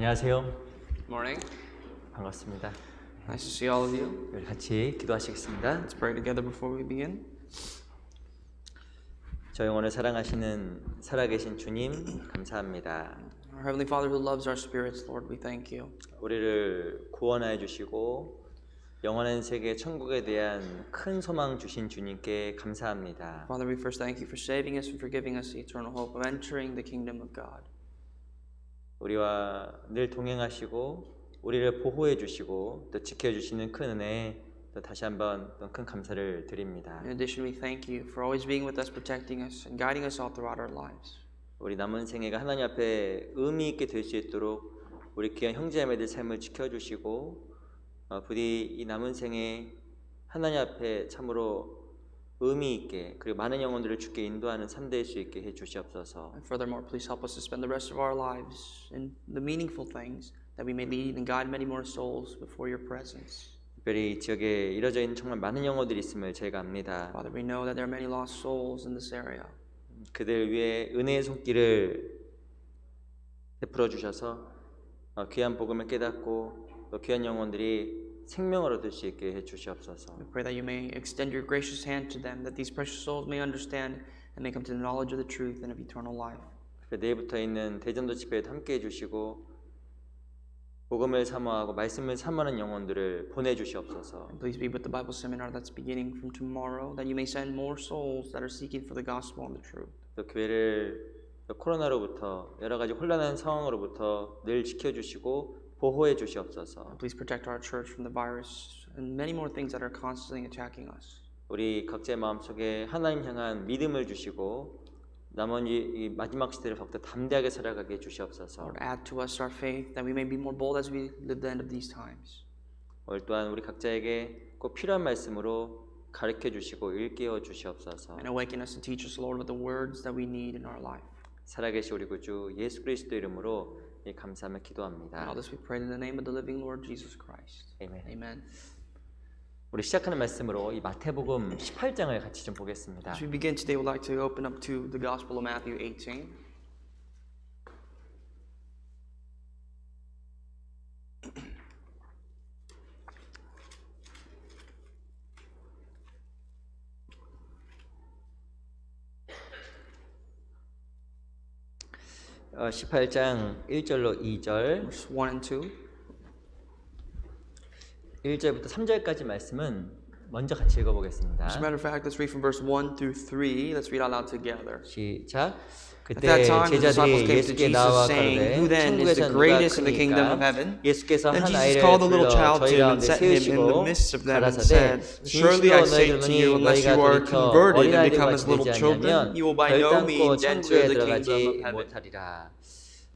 안녕하세요. Good morning. 반갑습니다. Nice to see all of you. 우리 같이 기도하시겠습니다. Let's pray together before we begin. 저 영혼을 사랑하시는 살아계신 주님 감사합니다. Our Heavenly Father who loves our spirits, Lord, we thank you. 우리를 구원하여 주시고 영원한 세계 천국에 대한 큰 소망 주신 주님께 감사합니다. Father, we first thank you for saving us and for giving us the eternal hope of entering the kingdom of God. 우리와 늘 동행하시고 우리를 보호해 주시고 또 지켜 주시는 큰 은혜에 또 다시 한번 또 큰 감사를 드립니다. In addition, we thank you for always being with us, protecting us, and guiding us all throughout our lives. 우리 남은 생애가 하나님 앞에 의미 있게 될 수 있도록 우리 귀한 형제자매들 삶을 지켜주시고 부디 이 남은 생에 하나님 앞에 참으로 의미 있게 그리고 많은 영혼들을 주께 인도하는 삶 될 수 있게 해 주시옵소서. And furthermore, please help us to spend the rest of our lives in the meaningful things that we may lead and guide many more souls before your presence. 특별히 이 지역에 이뤄져 있는 정말 많은 영혼들이 있음을 저희가 압니다. Father, we know that there are many lost souls in this area. 그들 위해 은혜의 손길을 베풀어 주셔서 귀한 복음을 깨닫고 또 귀한 영혼들이 생명을 얻을 수 있게 해 주시옵소서. We pray that you may extend your gracious hand to them, that these precious souls may understand and may come to the knowledge of the truth and of eternal life. 내일부터 있는 대전도 집회에도 함께 해주시고 복음을 사모하고 말씀을 사모하는 영혼들을 보내주시옵소서. And please be with the Bible seminar that's beginning from tomorrow, that you may send more souls that are seeking for the gospel and the truth. 또 교회를 코로나로부터 여러 가지 혼란한 상황으로부터 늘 지켜주시고 보호해 주시옵소서. And please protect our church from the virus and many more things that are constantly attacking us. 우리 각자의 마음속에 하나님 향한 믿음을 주시고 남은 이 마지막 시대를 더욱더 담대하게 살아가게 해 주시옵소서. Lord, add to us our faith that we may be more bold as we live the end of these times. 오늘 또한 우리 각자에게 꼭 필요한 말씀으로 가르쳐 주시고 일깨워 주시옵소서. And awaken us and teach us, Lord, with the words that we need in our life. 살아계신 우리 구주 예수 그리스도 이름으로 감사하며 And 기도합니다. all this we pray in the name of the living Lord Jesus Christ. 아멘. Amen. 우리 시작하는 말씀으로 이 마태복음 18장을 같이 좀 보겠습니다. As we begin today, we'd like to open up to the Gospel of Matthew 18. 어, 18장 1절로 2절, Verse 1 and 2. 1절부터 3절까지 말씀은 먼저 같이 읽어보겠습니다. As a matter of fact, let's read from verse 1 through 3. Let's read out loud together. 시작. At that 그때 time, the disciples 제자들이 came to 예수께 Jesus, 나와 saying, 가로되 Who then is the 천국에서 누가 greatest in the kingdom of 크니까 heaven? 예수께서 Then 한 Jesus 아이를 called the little 불러 child 저희 to him and 가운데 set him in the 세우시고 midst of them and 가라사대 said, Surely I say to you, unless you are converted and become as little children, you will by no means enter the kingdom of heaven. 못하리라.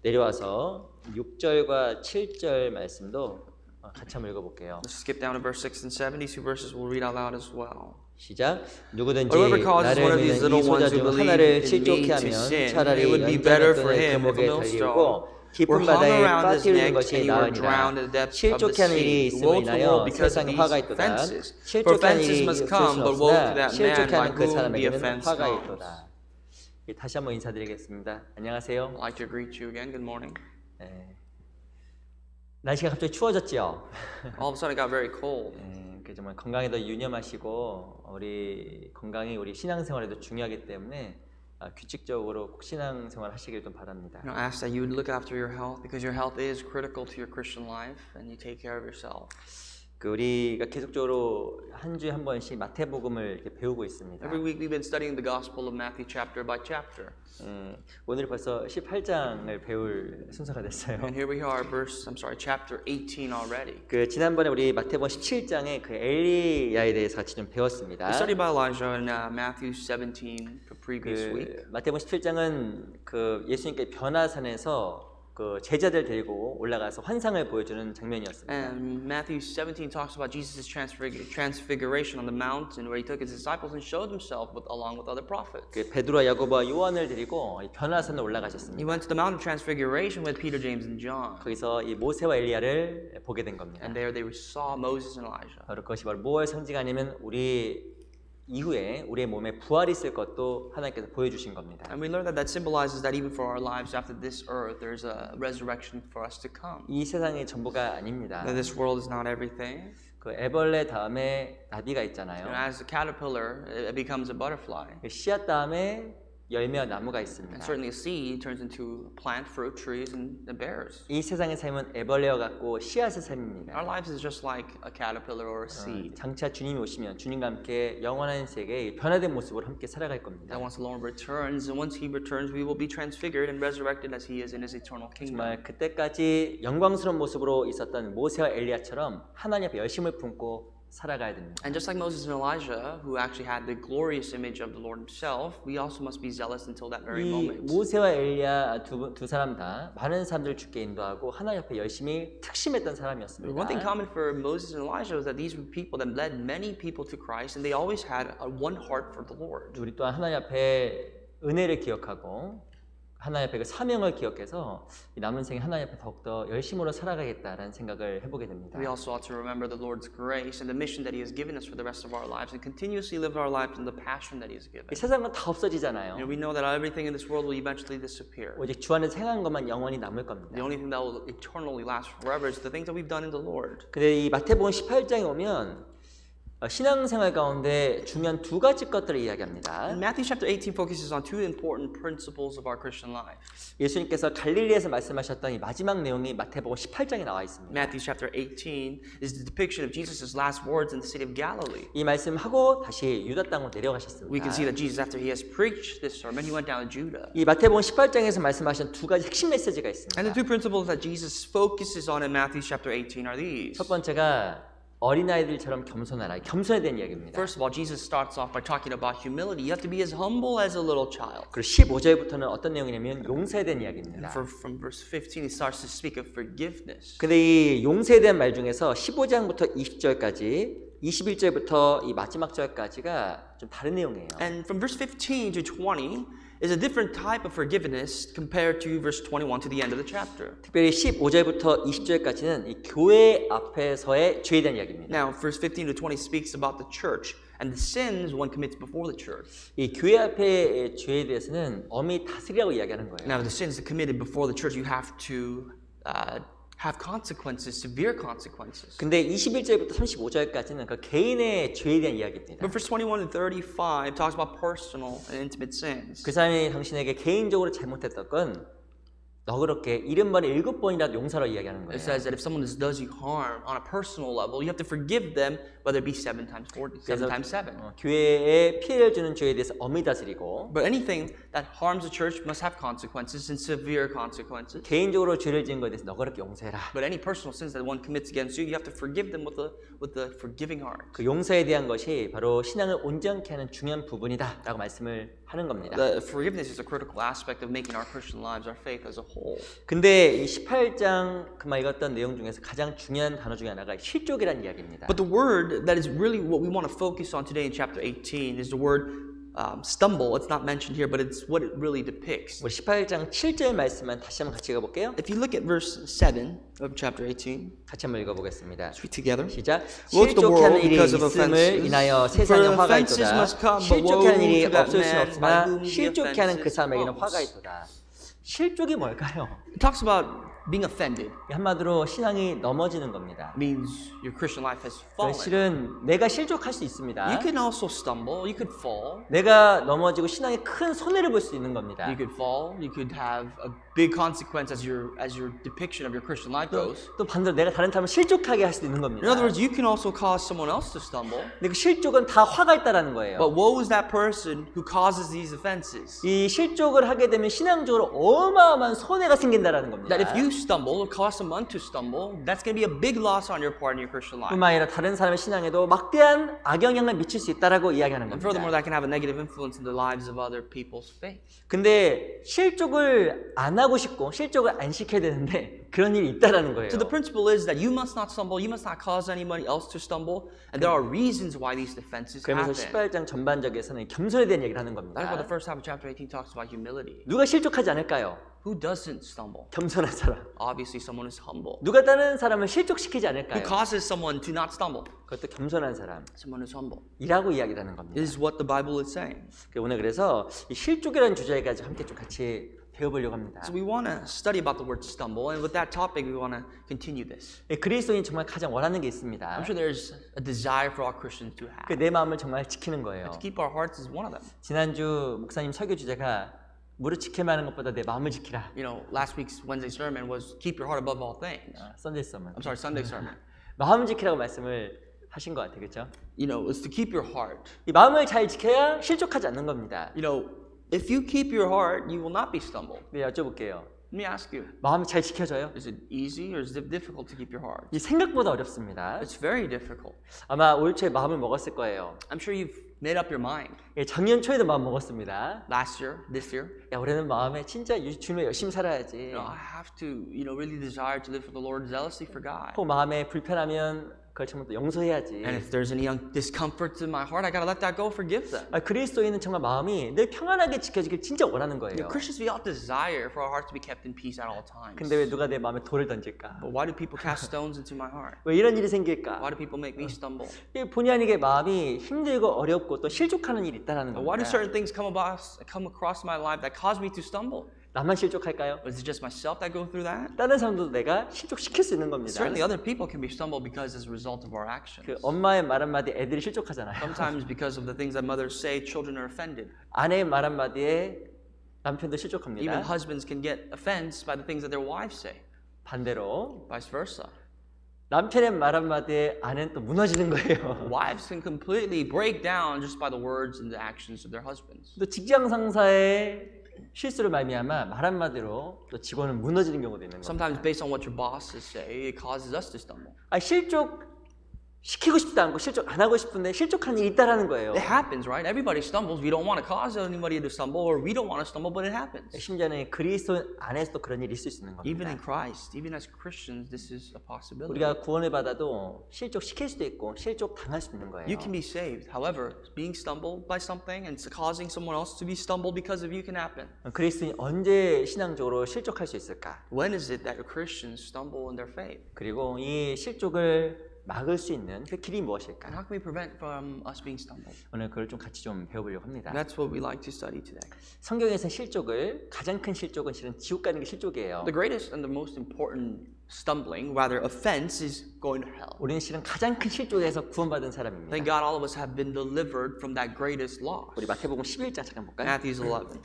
내려와서 6절과 7절 말씀도 같이 한번 읽어볼게요. Let's skip down to verse 6 and 7. These two verses we'll read out loud as well. 시작. 누구든지 Whoever causes 나를 one of these 믿는 이 little ones 소자 who 중 believe 하나를 in me 실족케 to 하면 sin, 차라리 it would be 연장을 better for 또는 him if a 감옥에 millstone 달리고 were 깊은 hung 바다에 around his 빠뜨리는 neck 것이 and he were 나으니라. drowned in the depths of the 실족한 일이 sea. 있음을 Woe to the 인하여 world because of 세상에 these 화가 있도다. offenses. For 실족한 offenses 일이 must 있을 come, 수 but woe to 없으나 that man by 실족하는 그 whom the 사람에게는 offense 화가 comes. 있도다. 다시 한번 인사드리겠습니다. 안녕하세요. I'd like to greet you again. Good morning. 날씨가 갑자기 추워졌지요. All of a sudden it got very cold. 정말 건강에 더 유념하시고 우리 건강이 우리 신앙생활에도 중요하기 때문에 규칙적으로 꼭 신앙생활 하시길 좀 바랍니다. I ask that you would look after your health because your health is critical to your Christian life and you take care of yourself. 우리가 계속적으로 한 주에 한 번씩 마태복음을 이렇게 배우고 있습니다. Every week we've been studying the Gospel of Matthew chapter by chapter. 오늘 벌써 18장을 배울 순서가 됐어요. And here we are, chapter 18 already. 지난번에 우리 마태복음 17장에 그 엘리야에 대해서 같이 좀 배웠습니다. We studied about Elijah in Matthew 17 the previous week. 마태복음 17장은 그 예수님께 변화산에서 그 제자들 데리고 올라가서 환상을 보여주는 장면이었습니다. And Matthew 17 talks about Jesus' transfiguration on the mountain where he took his disciples and showed himself along with other prophets. 베드로와 야고보와 요한을 데리고 이 변화산에 He 올라가셨습니다. went to the Mount of Transfiguration with Peter, James, and John. 거기서 이 모세와 엘리야를 보게 된 겁니다. And there they saw Moses and Elijah. 그것이 바로 무엇을 상징하냐면 우리 이후에 우리의 몸에 부활이 있을 것도 하나님께서 보여주신 겁니다. And we learn that that symbolizes that even for our lives after this earth, there's a resurrection for us to come. 이 세상이 전부가 아닙니다. That this world is not everything. 그 애벌레 다음에 나비가 You 있잖아요. know, as a caterpillar, it becomes a butterfly. 그 씨앗 다음에 열매와 나무가 있습니다. And certainly a seed turns into plant, fruit, trees, and bears. 이 세상의 삶은 애벌레와 같고 씨앗의 삶입니다. Our lives is just like a caterpillar or a seed. 장차 주님이 오시면 주님과 함께 영원한 세계의 변화된 모습으로 함께 살아갈 겁니다. That once the Lord returns, and once He returns, we will be transfigured and resurrected as He is in His eternal kingdom. 정말 그때까지 영광스러운 모습으로 있었던 모세와 엘리야처럼 하나님 앞에 열심을 품고 살아가야 됩니다. And just like Moses and Elijah, who actually had the glorious image of the Lord Himself, we also must be zealous until that very 이 moment. 모세와 엘리야 두 사람 다 많은 사람들을 주께 인도하고 하나님 앞에 열심히 특심했던 사람이었습니다. One thing common for Moses and Elijah was that these were people that led many people to Christ, and they always had a one heart for the Lord. 우리 또한 하나님 앞에 은혜를 기억하고 하나님 앞에 그 사명을 기억해서 이 남은 생에 하나님 앞에 더욱더 열심으로 살아가겠다라는 생각을 해보게 됩니다. We also ought to remember the Lord's grace and the mission that He has given us for the rest of our lives, and continuously live our lives in the passion that He has given. 이 세상은 다 없어지잖아요. We know that everything in this world will eventually disappear. 오직 주 안에서 행한 것만 영원히 남을 겁니다. The only thing that will eternally last forever is the things that we've done in the Lord. 근데 이 마태복음 18장에 오면 신앙생활 가운데 중요한 두 가지 것들을 이야기합니다. And Matthew chapter 18 focuses on two important principles of our Christian life. 예수님께서 갈릴리에서 말씀하셨던 이 마지막 내용이 마태복음 18장에 나와 있습니다. Matthew chapter 18 is the depiction of Jesus' last words in the city of Galilee. 이 말씀하고 다시 유다 땅으로 We 내려가셨습니다. can see that Jesus, after He has preached this sermon, He went down to Judah. 이 마태복음 18장에서 말씀하신 두 가지 핵심 메시지가 있습니다. And the two principles that Jesus focuses on in Matthew chapter 18 are these. 첫 번째가 어린아이들처럼 겸손하라. 겸손에 대한 이야기입니다. First of all, Jesus starts off by talking about humility. You have to be as humble as a little child. 그리고 15절부터는 어떤 내용이냐면 용서에 대한 이야기입니다. From verse 15, he starts to speak of forgiveness. 근데 이 용서에 대한 말 중에서 15장부터 20절까지 21절부터 이 마지막 절까지가 좀 다른 내용이에요. And from verse 15 to 20 is a different type of forgiveness compared to verse 21 to the end of the chapter. 특별히 15절부터 20절까지는 이 교회 앞에서의 죄에 대한 이야기입니다. Now, verse 15 to 20 speaks about the church and the sins one commits before the church. 이 교회 앞의 죄에 대해서는 엄히 다스리라고 이야기하는 거예요. Now, the sins committed before the church, you have to have consequences, severe consequences. 근데 21절부터 35절까지는 그 개인의 죄에 대한 이야기입니다. But verse 21 to 35 talks about personal and intimate sins. 그 사람이 당신에게 개인적으로 잘못했던 건 너그럽게 70번에 7번이라도 용서를 이야기하는 거예요. It says that if someone does you harm on a personal level, you have to forgive them, whether it be 7 times 40, 7 times 7. 교회에 피해를 주는 죄에 대해서 엄히 다스리고 But anything that harms the church must have consequences and severe consequences. 개인적으로 죄를 지은 것에 대해서 너그럽게 용서해라. But any personal sins that one commits against you, you have to forgive them with the forgiving heart. 그 용서에 대한 것이 바로 신앙을 온전케 하는 중요한 부분이다라고 말씀을 하는 겁니다. The forgiveness is a critical aspect of making our Christian lives, our faith as a whole. 근데 이 18장 그만 읽었던 내용 중에서 가장 중요한 단어 중에 하나가 실족이라는 이야기입니다. But the word that is really what we want to focus on today in chapter 18 is the word stumble. It's not mentioned here, but it's what it really depicts. 우리 18장 7절 말씀만 다시 한번 같이 읽어볼게요. If you look at verse 7 of chapter 18, 같이 한번 읽어보겠습니다. let's read together. 시작. Woe to the 실족하는 world 일이 because of 있음을 offenses. 인하여 For 세상에 the 화가 offenses 있도다. must come, but woe 실족하는 일이 to that 없을 수 man by 없으나 whom the 실족해 하는 그 offenses 사람에게는 comes. 화가 있도다. 실족이 뭘까요? It talks about being offended. 한마디로 신앙이 넘어지는 겁니다. It means your Christian life has fallen. 실은 내가 실족할 수 있습니다. You can also stumble. You could fall. 내가 넘어지고 신앙에 큰 손해를 볼 수 있는 겁니다. You could fall. You could have a big consequence as your depiction of your Christian life goes. 또 반대로 내가 다른 사람을 실족하게 할 수도 있는 겁니다. In other words, you can also cause someone else to stumble. 근데 그 실족은 다 화가 있다라는 거예요. But woe is that person who causes these offenses. 이 실족을 하게 되면 신앙적으로 어마어마한 손해가 생긴다라는 겁니다. That if you stumble or cause someone to stumble, that's going to be a big loss on your part in your Christian life. 뿐만 아니라 다른 사람의 신앙에도 막대한 악영향을 미칠 수 있다라고 이야기하는 And furthermore, 겁니다. that can have a negative influence in the lives of other people's faith. 근데 실족을 안 하고 싶고 실족을 안 시켜야 되는데 그런 일이 있다라는 거예요. So the principle is that you must not stumble, you must not cause anybody else to stumble, and there are reasons why these defenses 그러면서 happen. 18장 전반적에서는 겸손에 대한 얘기를 하는 That's why 겁니다. the first half of chapter 18 talks about humility. 누가 실족하지 않을까요? Who doesn't stumble? 겸손한 사람. Obviously, someone is humble. 누가 다른 사람을 실족시키지 Who 않을까요? causes someone to not stumble? 그것도 겸손한 사람. Someone is humble. 이라고 이야기를 하는 겁니다. This is what the Bible is saying. 오늘 그래서 이 실족이라는 주제에 가지고 함께 좀 같이 배워보려고 합니다. So we want to study about the word stumble, and with that topic, we want to continue this. 그리스도인이 정말 가장 원하는 게 있습니다. I'm sure there's a desire for all Christians to have. 내 마음을 정말 지키는 거예요. To keep our hearts is one of them. 지난주 목사님 설교 주제가 무릇 지켜야 하는 것보다 내 마음을 지키라. You know, last week's Wednesday sermon was keep your heart above all things. 선데이 서먼. I'm sorry, Sunday sermon. 마음을 지키라고 말씀을 하신 것 같아요, 그렇죠? You know, it's to keep your heart. 이 마음을 잘 지켜야 실족하지 않는 겁니다. You know, if you keep your heart, you will not be stumbled. 네, 여쭤볼게요. Let me ask you, 마음이 잘 지켜져요? is it easy or is it difficult to keep your heart? 이 생각보다 어렵습니다. It's very difficult. 아마 올 초에 마음을 먹었을 거예요. I'm sure you've made up your mind. 작년 초에도 마음 먹었습니다. Last year, this year, 야, 올해는 마음에 진짜 주님을 열심히 살아야지. I have to, really desire to live for the Lord zealously for God. 또 마음에 불편하면 그걸 전부 또 용서해야지. And if there's any discomfort in my heart, I gotta let that go, forgive them. 그리스도인은 정말 마음이 늘 평안하게 지켜지길 진짜 원하는 거예요. Christians, we all desire for our heart to be kept in peace at all times. 근데 왜 누가 내 마음에 돌을 던질까? But why do people cast stones into my heart? 왜 이런 일이 생길까? Why do people make me stumble? 본의 아니게 마음이 힘들고 어렵고 또 실족하는 일이 있다는 Why do 겁니다. certain things come across my life that cause me to stumble? 나만 실족할까요? Is it just myself that go through that? 다른 사람도 내가 실족시킬 수 있는 겁니다. Certainly other people can be stumbled because as a result of our actions. 엄마의 말 한마디 애들이 실족하잖아요. Sometimes because of the things that mothers say, children are offended. 아내의 말 한마디에 남편도 실족합니다. Even husbands can get offended by the things that their wives say. 반대로 Vice versa. 남편의 말 한마디에 아내는 또 무너지는 거예요. Wives can completely break down just by the words and the actions of their husbands. 또 직장 상사의 실수를 말미암아 말 한마디로 또 직원은 무너지는 경우도 있는 거예요. Sometimes based on what your bosses say, it causes us to stumble. 실족 시키고 싶지 않고 실족 안 하고 싶은데 실족하는 일이 있다라는 거예요. It happens, right? Everybody stumbles. We don't want to cause anybody to stumble, or we don't want to stumble, but it happens. 심지어는 그리스도 안에서도 그런 일이 있을 수 있는 Even in 겁니다. Christ, even as Christians, this is a possibility. 우리가 구원을 받아도 실족 시킬 수도 있고 실족 당할 수 있는 거예요. You can be saved. However, being stumbled by something and causing someone else to be stumbled because of you can happen. 그리스도인이 언제 신앙적으로 실족할 수 있을까? When is it that Christians stumble in their faith? 그리고 이 실족을 막을 수 있는 그 길이 And 무엇일까? how can we prevent from us being stumbled? 오늘 그걸 좀 같이 좀 배워보려고 합니다. That's what we like to study today. 성경에서 실족을 가장 큰 실족은 실은 지옥 가는 게 실족이에요. The greatest and the most important stumbling, rather offense, is going to hell. 우리는 실은 가장 큰 실족에서 구원받은 사람입니다. Thank God all of us have been delivered from that greatest loss. 우리 마태복음 11장 잠깐 볼까요? Matthew 11.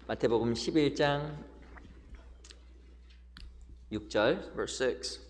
마태복음 11장 6절 Verse 6.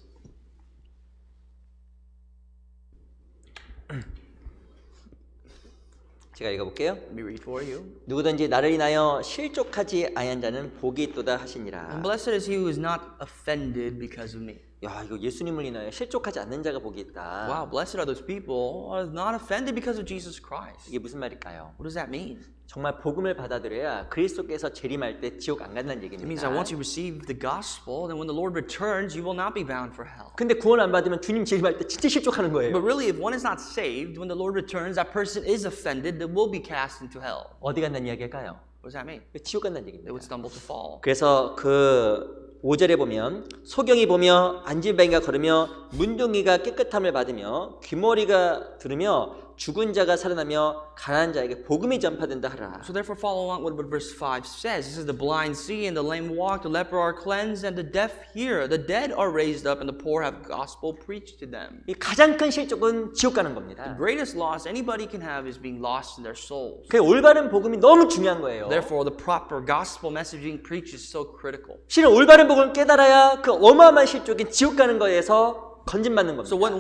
제가 읽어볼게요. Let me read for you. 누구든지 나를 인하여 실족하지 아니한 자는 복이 있도다 And 하시니라. blessed is he who is not offended because of me. 야, 이거 예수님을 인하여 실족하지 않는 자가 복이 있다. Wow, blessed are those people who are not offended because of Jesus Christ. 이게 무슨 말일까요? What does that mean? 정말 복음을 받아들여야 그리스도께서 재림할 때 지옥 안 간다는 It 얘기입니다. means that once you receive the gospel, then when the Lord returns, you will not be bound for hell. 근데 구원 안 받으면 주님 재림할 때 진짜 실족하는 But 거예요. really, if one is not saved, when the Lord returns, that person is offended, they will be cast into hell. 어디 간다는 이야기일까요? What does that mean? 지옥 간다는 They 얘기입니다. would stumble to fall. 그래서 그 5절에 보면 소경이 보며 안질뱅이가 걸으며 문둥이가 깨끗함을 받으며 귀머리가 들으며 죽은 자가 살아나며 가난한 자에게 복음이 전파된다 하라. So therefore follow along what verse 5 says. It says, the blind see and the lame walk, the leper are cleansed and the deaf hear. The dead are raised up and the poor have gospel preached to them. 이 가장 큰 실족은 지옥 가는 The 겁니다. greatest loss anybody can have is being lost in their souls. 그 올바른 복음이 너무 중요한 거예요. Therefore, the proper gospel messaging preached is so critical. 실은 올바른 복음을 깨달아야 그 어마어마한 실족인 지옥 가는 거에서 건진받는 겁니다. So when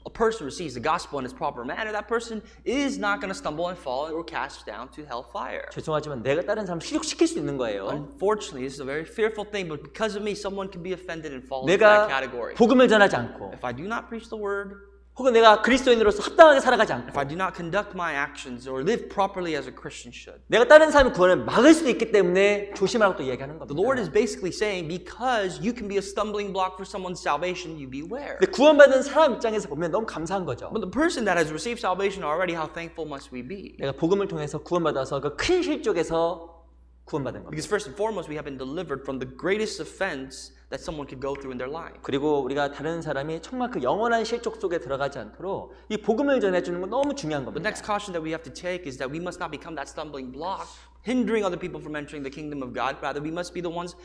a person receives the gospel in its proper manner, that person is not going to stumble and fall or cast down to hellfire. 죄송하지만 내가 다른 사람 실족시킬 수 있는 거예요. Unfortunately, this is a very fearful thing, but because of me, someone can be offended and fall into that 내가 category. 복음을 전하지 않고 If I do not preach the word, 혹은 내가 그리스도인으로서 합당하게 살아가지 않고 if I do not conduct my actions or live properly as a Christian should. 내가 다른 사람의 구원을 막을 수도 있기 때문에 조심하라고 또 이야기하는 겁니다. The Lord is basically saying, because you can be a stumbling block for someone's salvation, you beware. 근데 구원받은 사람 입장에서 보면 너무 감사한 거죠. But the person that has received salvation already, how thankful must we be? 내가 복음을 통해서 구원받아서 그 큰 실족에서 구원받은 겁니다. Because first and foremost, we have been delivered from the greatest offense that someone could go through in their life. 그리고 우리가 다른 사람이 정말 그 영원한 실족 속에 들어가지 않도록 이 복음을 전해주는 건 너무 중요한 The 겁니다. next caution that we have to take is that we must not become that stumbling block, hindering other people from entering the kingdom of God. Rather, we must be the ones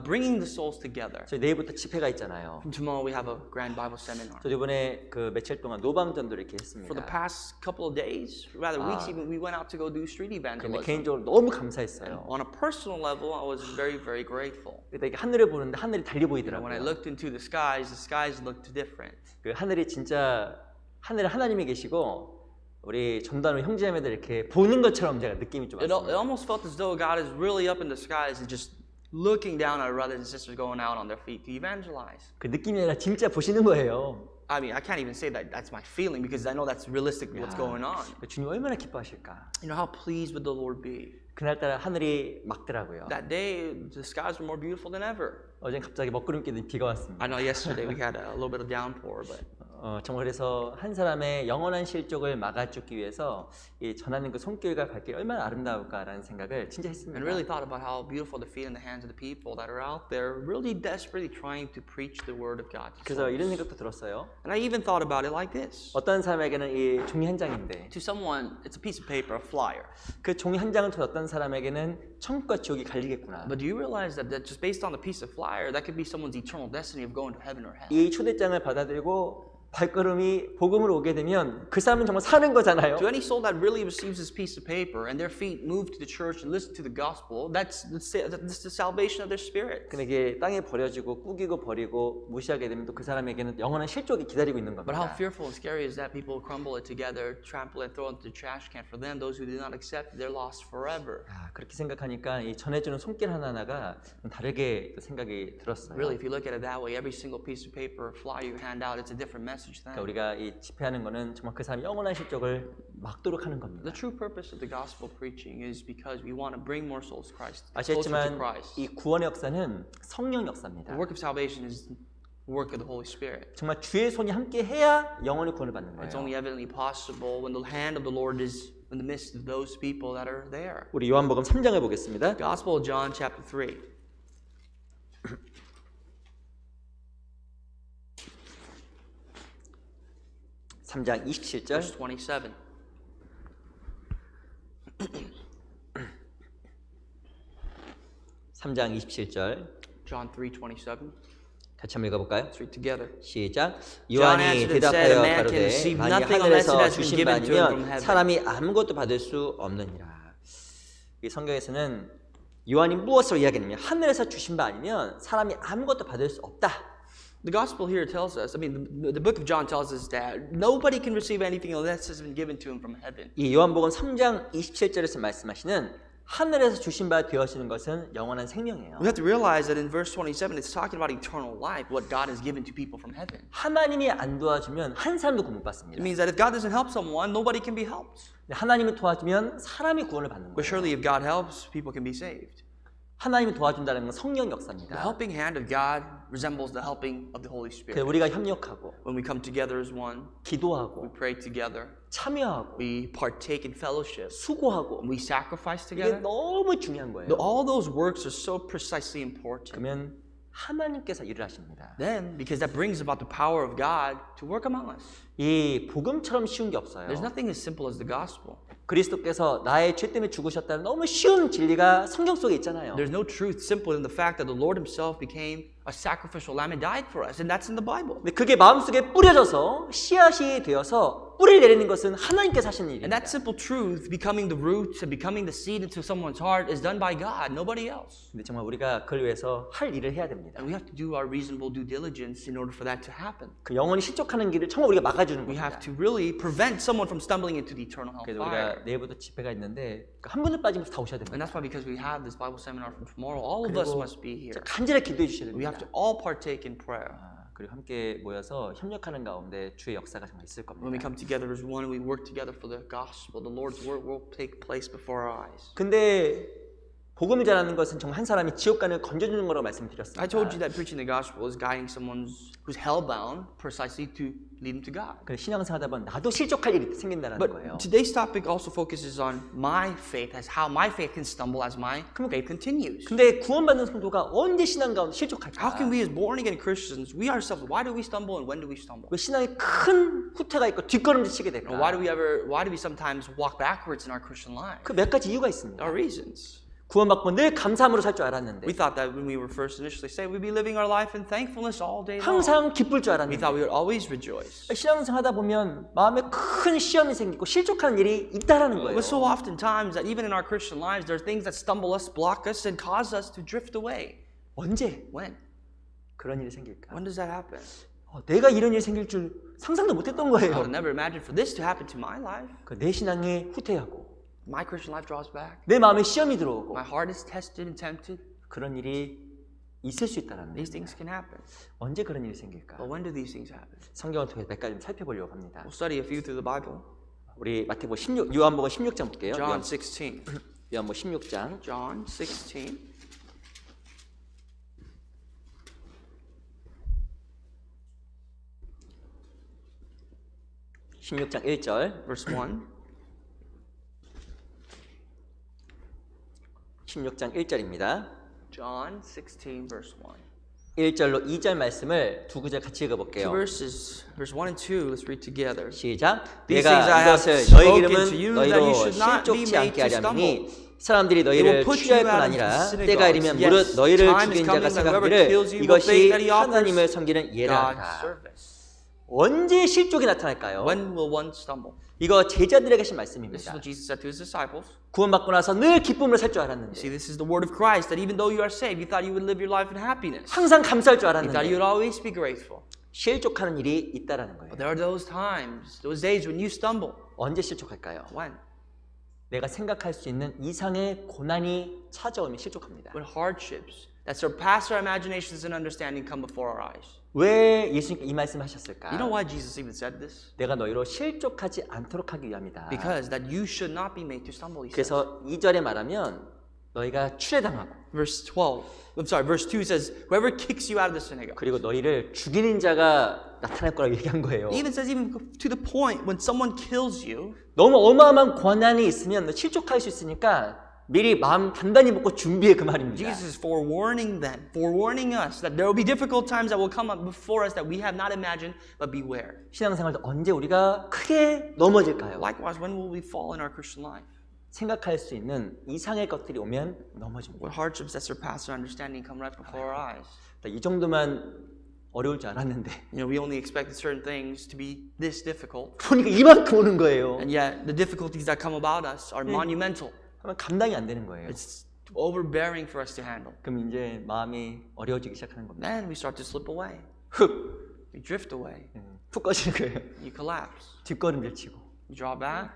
bringing the souls together. 저희 내일부터 집회가 있잖아요. From tomorrow, we have a grand Bible seminar. 저도 이번에 그 며칠 동안 노방전도 이렇게 For the 했습니다. past couple of days, rather weeks even, we went out to go do street 근데 evangelism. 개인적으로 너무 감사했어요. On a personal level, I was very, very grateful. 그때 이렇게 하늘을 보는데 하늘이 달리 When I 보이더라고요. looked into the skies looked different. 그 하늘이 진짜 하늘에 하나님이 계시고 우리 전단우 형제자매들 이렇게 보는 것처럼 제가 느낌이 좀 It 왔습니다. almost felt as though God is really up in the skies and just looking down at our brothers and sisters going out on their feet to evangelize. 그 느낌이 아니라 진짜 보시는 거예요. I mean, I can't even say that that's my feeling because I know that's realistic what's going on. 주님 얼마나 기뻐하실까. You know, how pleased would the Lord be? 그날따라 하늘이 맑더라고요. That day, the skies were more beautiful than ever. 어제 갑자기 먹구름 끼는 비가 왔습니다. I know yesterday we had a little bit of downpour, but 정말 그래서 한 사람의 영원한 실족을 막아주기 위해서 이 전하는 그 손길과 발길이 얼마나 아름다울까라는 생각을 진짜 했습니다. and really thought about how beautiful the feet and the hands of the people that are out there really desperately trying to preach the word of God. to 그래서 이런 souls. 생각도 들었어요. And I even thought about it like this. 어떤 사람에게는 이 종이 한 장인데 To someone, it's a piece of paper, a flyer. 그 종이 한 장을 통해 어떤 사람에게는 천국과 지옥이 갈리겠구나. But do you realize that just based on the piece of flyer, that could be someone's eternal destiny of going to heaven or hell? 이 초대장을 받아들이고 발걸음이 복음으로 오게 되면 그 사람은 정말 사는 거잖아요. To any soul that really receives this piece of paper and their feet move to the church and listen to the gospel, that's the salvation of their spirit. 근데 이게 땅에 버려지고 꾸기고 버리고 무시하게 되면 또 그 사람에게는 영원한 실족이 기다리고 있는 But how 겁니다. fearful and scary is that people crumble it together, trample it, throw it into the trash can. For them, those who do not accept, they're lost forever. 그렇게 생각하니까 이 전해주는 손길 하나하나가 좀 다르게 또 생각이 들었어요. Really, if you look at it that way, every single piece of paper or flyer you hand out, it's a different message then. 그러니까 우리가 이 집회하는 거는 정말 그 사람이 영원한 실족을 막도록 하는 겁니다. The true purpose of the gospel preaching is because we want to bring more souls to Christ, closer to 아시겠지만 Christ. 이 구원의 역사는 성령 역사입니다. The work of salvation is the work of the Holy Spirit. 정말 주의 손이 함께 해야 영원히 구원을 받는 It's 거예요. only evidently possible when the hand of the Lord is in the midst of those people that are there. 우리 요한복음 3장을 보겠습니다. Gospel of John chapter 3. 3장 27절. Verse 27. 삼장 27절. John 3:27. 같이 한번 읽어볼까요? Let's read together. 시작. John 요한이 answered and said, 대답하여 "A man can 가로되 receive 만일 nothing unless it 하늘에서 has been 주신 given to him from 바니면 heaven." 사람이 아무것도 받을 수 없느니라. 이 성경에서는 요한이 무엇을 이야기하냐면 하늘에서 주신 바 아니면 사람이 아무것도 받을 수 없다. The gospel here tells us, the book of John tells us that nobody can receive anything unless it has been given to him from heaven. 이 요한복음 3장 27절에서 말씀하시는 하늘에서 주신 바 되어지는 것은 영원한 생명이에요. We have to realize that in verse 27, it's talking about eternal life, what God has given to people from heaven. 하나님이 안 도와주면 한 사람도 구원 못 It 받습니다. means that if God doesn't help someone, nobody can be helped. 하나님이 도와주면 사람이 구원을 받는 But 거예요. surely if God helps, people can be saved. 하나님이 도와준다는 건 성령 The 역사입니다. helping hand of God resembles the helping of the Holy 그래서 Spirit. 우리가 협력하고 When we come together as one, we 기도하고 pray together, 참여하고 we partake in fellowship, 수고하고 we sacrifice 이게 together. 너무 중요한 거예요. All those works are so precisely important. 그러면 하나님께서 일을 하십니다. Then, because that brings about the power of God to work among us. 이 복음처럼 쉬운 게 없어요. There's nothing as simple as the gospel. 그리스도께서 나의 죄 때문에 죽으셨다는 너무 쉬운 진리가 성경 속에 있잖아요. There's no truth simple in the fact that the Lord himself became a sacrificial lamb and died for us. And that's in the Bible. 근데 그게 마음속에 뿌려져서 씨앗이 되어서 뿌리를 내리는 것은 하나님께서 하시는 And 일입니다. that simple truth, becoming the roots and becoming the seed into someone's heart, is done by God, nobody else. 근데 정말 우리가 그걸 위해서 할 일을 해야 됩니다. And we have to do our reasonable due diligence in order for that to happen. 그 영혼이 실족하는 길을 정말 우리가 막아주는 We have 겁니다. to really prevent someone from stumbling into the eternal 그래서 hellfire. 우리가 내일부터 집회가 있는데 한 분도 빠짐없이 다 오셔야 And 됩니다. that's why, because we have this Bible seminar from tomorrow, all of us 그리고 must be here. 간절히 기도해 주셔야 We have 됩니다. to all partake in prayer. 그리고 함께 모여서 협력하는 가운데 주의 역사가 정말 있을 When we 겁니다. come together as one and we work together for the gospel, the Lord's work will take place before our eyes. 근데 복음을 전하는 것은 정말 한 사람이 지옥간을 건져주는 거라고 말씀드렸습니다. I told you that preaching the gospel is guiding someone who's hellbound precisely to lead them to God. 그래서 신앙생활 하다 보면 나도 실족할 일이 생긴다는 거예요. But today's topic also focuses on my faith, as how my faith can stumble as my faith continues. 근데 구원받는 성도가 언제 신앙 가운데 실족할까? How can we as born again Christians, we ourselves, why do we stumble and when do we stumble? 왜 신앙에 큰 후퇴가 있고 뒷걸음질 치게 될까? And why do we sometimes walk backwards in our Christian life? 그 몇 가지 이유가 있습니다. There are reasons. 구원받고 늘 감사함으로 살 줄 알았는데 We thought that when we were first initially saved, we'd be living our life in thankfulness all day long. 항상 기쁠 줄 We 알았는데 thought we would always rejoice. 신앙생활 하다 보면 마음에 큰 시험이 생기고 실족하는 일이 있다라는 거예요. But so oftentimes that even in our Christian lives, there are things that stumble us, block us, and cause us to drift away. 언제 When? 그런 일이 생길까? When does that happen? 내가 이런 일이 생길 줄 상상도 못했던 I 거예요. would never imagine for this to happen to my life. 내 신앙이 후퇴하고 My Christian life draws back. 내 마음에 시험이 들어오고 My heart is tested and tempted. 그런 일이 있을 수 있다는 These 거예요. things can happen. 언제 그런 일이 생길까? But when do these things happen? 성경을 통해 몇 가지 좀 살펴보려고 합니다. We'll study a few through the Bible. 우리 마태복음 16, 요한복음 16장 볼게요. John 16. 요한복음 16장 John 16. 16장 1절 Verse 1. 16장 1절입니다. John 16, verse 1. 1절로 2절 말씀을 두 구절 같이 Two 읽어볼게요. verses, verse 1 and 2, let's read together. 시작. These 내가 things I have 이것을 너희 spoken to 이름은 you, that you 너희로 should not be 실족치 made 않게 to 하려니 사람들이 It 너희를 will put 취할 you 뿐 out of 아니라 the 때가 이르면 synagogues. 무릇 Yes, 너희를 time is 죽인 자가 coming that whoever 생각하기를 kills you will 이것이 think that he offers 하나님을 섬기는 예라 God's 하라. service. 언제 실족이 나타날까요? When will one stumble? 이거 제자들에게 하신 This is 말씀입니다. what Jesus said to his disciples. 구원받고 나서 늘 기쁨으로 살 줄 See, 알았는데 this is the word of Christ, that even though you are saved, you thought you would live your life in happiness. 항상 감사할 줄 You thought 알았는데 you would always be grateful. 실족하는 일이 있다라는 거예요. But there are those times, those days when you stumble. 언제 실족할까요? When? 내가 생각할 수 있는 이상의 고난이 찾아오면 실족합니다. When hardships that surpass our imaginations and understanding come before our eyes. 왜 예수님께 이 말씀을 하셨을까? You know why Jesus even said this? 내가 너희로 실족하지 않도록 하기 위함이다. Because that you should not be made to stumble, he says. 그래서 2절에 말하면 너희가 추례당하고 Verse 12. I'm sorry, verse 2 says, whoever kicks you out of the synagogue. 그리고 너희를 죽이는 자가 나타날 거라고 얘기한 거예요. It even says, even to the point when someone kills you, 너무 어마어마한 고난이 있으면 너 실족할 수 있으니까 미리 마음 단단히 먹고 준비해 그 말입니다. Jesus is forewarning them, forewarning us that there will be difficult times that will come up before us that we have not imagined, but beware. 신앙생활도 언제 우리가 크게 넘어질까요? Likewise, when will we fall in our Christian life? 생각할 수 있는 이상의 것들이 오면 넘어집니다. When hardships that surpass our understanding come right before our eyes. 이 정도만 어려울 줄 알았는데 You know, we only expected certain things to be this difficult, 보니까 이만큼 오는 거예요. and yet the difficulties that come about us are monumental. 하면 감당이 안 되는 거예요. It's overbearing for us to handle. 그럼 이제 마음이 어려워지기 시작하는 겁니다. Then we start to slip away. 훅! We drift away. 푹 꺼지는 거예요. You collapse. 뒷걸음질 치고 You draw back.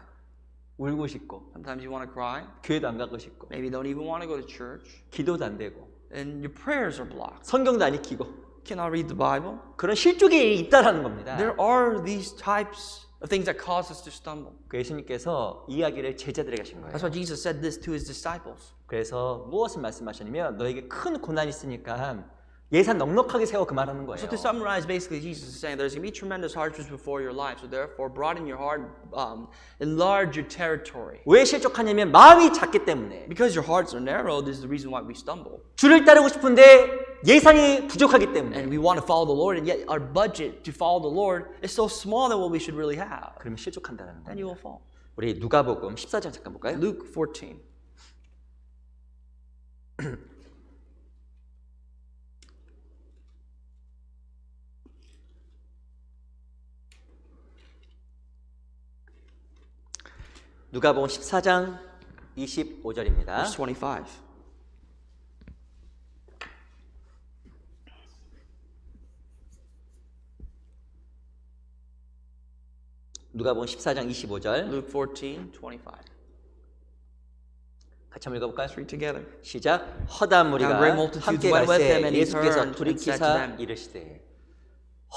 울고 싶고 Sometimes you want to cry. 교회도 안 가고 싶고 Maybe you don't even want to go to church. 기도도 안 되고 And your prayers are blocked. 성경도 안 읽히고 Cannot read the Bible. 그런 실족이 있다라는 겁니다. There are these types of things that cause us to stumble. 그 예수님께서 이야기를 제자들에게 하신 거예요. That's why Jesus said this to his disciples. 그래서 무엇을 말씀하셨냐면 너에게 큰 고난이 있으니까 예산 넉넉하게 세워 그 말하는 거예요. So to summarize, basically, Jesus is saying there's going to be tremendous hardships before your life. So therefore, broaden your heart, enlarge your territory. 왜 실족하냐면 마음이 작기 때문에 Because your hearts are narrow, this is the reason why we stumble. 주를 따르고 싶은데 예산이 부족하기 때문에 And we want to follow the Lord, and yet our budget to follow the Lord is so small than what we should really have. 그러면 실족한다는 Then you 거예요. will fall. 우리 누가복음 14장 잠깐 볼까요? Luke 14. 누가복음 14장 25절입니다. Verse 25. 누가복음 14장 25절 Luke 14, 25. 같이 한번 읽어볼까요? Let's read together. 시작. 허다한 무리가 Now great multitudes 함께 went with 갈새 him, and he 예수께서 turned and said to 돌이키사 them, 이르시되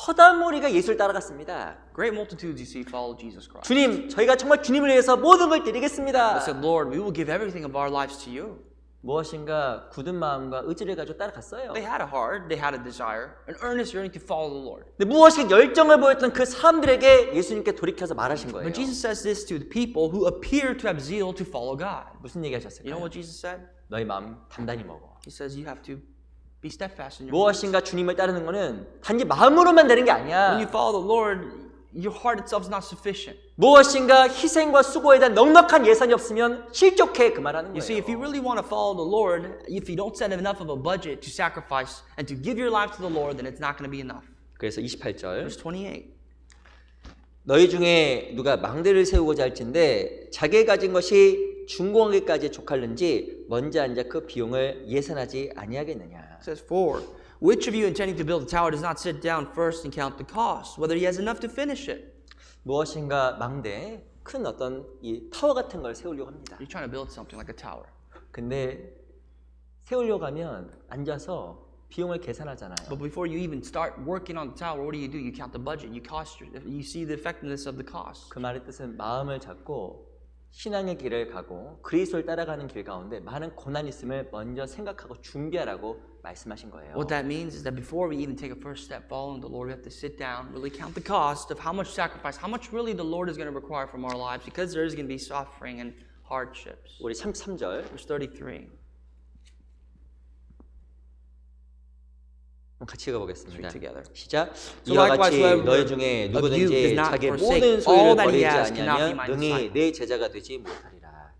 허다한 무리가 예수를 따라갔습니다. Great multitudes you see follow Jesus Christ. 주님, 저희가 정말 주님을 위해서 모든 걸 They 드리겠습니다. said, Lord, we will give everything of our lives to you. 무엇인가 굳은 마음과 의지를 가지고 따라갔어요. They had a heart, they had a desire, an earnest yearning to follow the Lord. 근데 무엇인가 열정을 보였던 그 사람들에게 예수님께 돌이켜서 말하신 거예요. But Jesus says this to the people who appear to have zeal to follow God. 무슨 얘기 하셨을까요? You know what Jesus said? 너희 마음 단단히 먹어. He says you have to be steadfast in your heart. 무엇인가 주님을 따르는 거는 단지 마음으로만 되는 게 When you 아니야. follow the Lord, your heart itself is not sufficient. 무엇인가 희생과 수고에 대한 넉넉한 예산이 없으면 실족해 그 말하는 You see, if you 거예요. really want to follow the Lord, if you don't set enough of a budget to sacrifice and to give your life to the Lord, then it's not going to be enough. 그래서 28절 Verse 28. 너희 중에 누가 망대를 세우고자 할진데 자기가 가진 것이 중공하기까지 족할는지 먼저 앉아 그 비용을 예산하지 아니하겠느냐. It says 4. Which of you intending to build a tower does not sit down first and count the cost, whether he has enough to finish it? 무엇인가 망대 큰 어떤 이 타워 같은 걸 세우려고 합니다. You're trying to build something like a tower. 근데 세우려고 하면 앉아서 비용을 계산하잖아요. But before you even start working on the tower, what do? You count the budget, you see the effectiveness of the cost. 그 말의 뜻은 마음을 잡고 신앙의 길을 가고 그리스도를 따라가는 길 가운데 많은 고난이 있음을 먼저 생각하고 준비하라고 말씀하신 거예요. What that means is that before we even take a first step following the Lord, we have to sit down, really count the cost of how much sacrifice, how much really the Lord is going to require from our lives, because there is going to be suffering and hardships. 우리 33절 Verse 33. 같이 읽어보겠습니다. together. 시작. So 이와 likewise, 같이 whoever 너희 중에 of you 누구든지 does not 자기의 forsake 모든 all 소유를 that he 버리지 has cannot be 아니하면 my 능히 disciple. 내 제자가 되지 못하리라.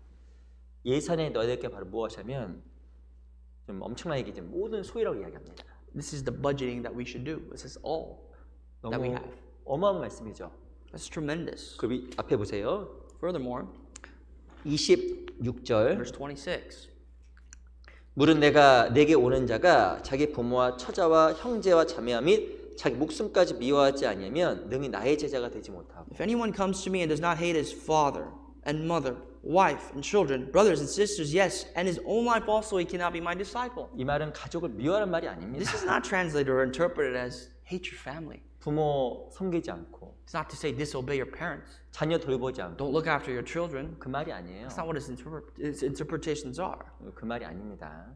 예산에 너희들께 바로 무엇하면 좀 엄청난 얘기지 모든 소유라고 이야기합니다. This is the budgeting that we should do. This is all that we 너무 have. 어마어마한 말씀이죠. That's tremendous. 그 앞에 보세요. Furthermore, 26절 verse 26. 물은 내게 오는 자가 자기 부모와 처자와 형제와 자매와 및 자기 목숨까지 미워하지 아니하면 능히 나의 제자가 되지 못하고 If anyone comes to me and does not hate his father and mother, wife and children, brothers and sisters, yes, and his own life also, he cannot be my disciple. 이 말은 가족을 미워하는 말이 아닙니다. This is not translated or interpreted as hate your family. 부모 섬기지 않고 It's not to say disobey your parents. 자녀 돌보지 않고 Don't look after your children. 그 말이 아니에요. That's not what its interpretations are. 그 말이 아닙니다.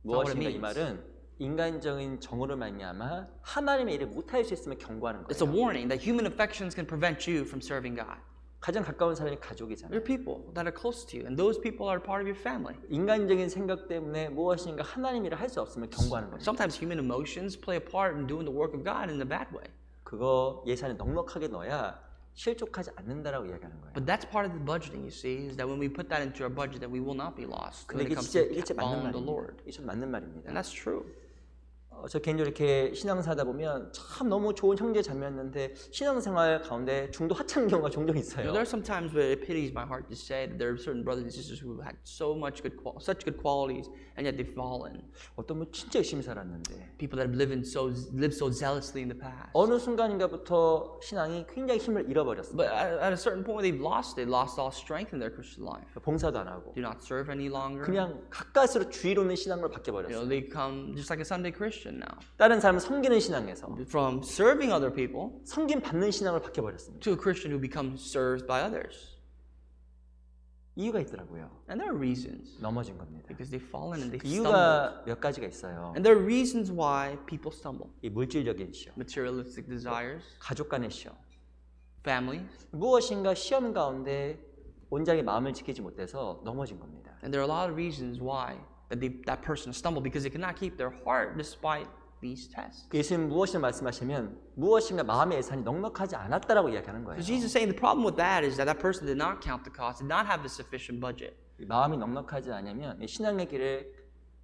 not what it 무엇인가 이 means. 말은 인간적인 정으로 말미암아 하나님의 일을 못할 수 있으면 경고하는 It's a 거예요. warning that human affections can prevent you from serving God. 가장 가까운 사람이 There 가족이잖아요. are people that are close to you, and those people are part of your family. 인간적인 생각 때문에 무엇인가 하나님 일을 할 수 없으면 경고하는 겁니다. Sometimes human emotions play a part in doing the work of God in a bad way. 그거 예산에 넉넉하게 넣어야 실족하지 않는다라고 이야기하는 거예요. But that's part of the budgeting, you see, is that when we put that into our budget, that we will not be lost 근데 when it 이게 comes 진짜 to 맞는 following the Lord. 말입니다. 이게 좀 맞는 말입니다. And that's true. 저 개인적으로 이렇게 신앙사다 보면 참 너무 좋은 형제 자매였는데 신앙생활 가운데 중도 하찮은 경우가 종종 You 있어요. know, there are some times where it pities my heart to say that there are certain brothers and sisters who had such good qualities, and yet they've fallen. 어떤 분 진짜 열심히 살았는데 People that have lived so zealously in the past. 어느 순간인가부터 신앙이 굉장히 힘을 잃어버렸어요. But at a certain point, they've lost all strength in their Christian life. 봉사도 안 하고 Do not serve any longer. 그냥 가까스로 주의로 있는 신앙으로 You know, 바뀌어버렸어요. they come just like a Sunday Christian now. 다른 사람을 섬기는 신앙에서 From serving other people 섬김 받는 신앙을 바뀌어버렸습니다. to a Christian who becomes served by others. 이유가 있더라고요. And there are reasons. 넘어진 겁니다. Because they've fallen and 그 they've stumbled. 이유가 몇 가지가 있어요. And there are reasons why people stumble. 이 물질적인 시험, Materialistic desires, 가족 간의 시험, family. 무엇인가 시험 가운데 온전히 마음을 지키지 못해서 넘어진 겁니다. And there are a lot of reasons why that person stumbled because they cannot keep their heart despite these tests. 예수님 무엇을 말씀하시면 무엇인가 마음의 예산이 넉넉하지 않았다라고 이야기하는 거예요. So Jesus is saying the problem with that is that person did not count the cost, did not have the sufficient budget. 마음이 넉넉하지 않으면 이 신앙의 길을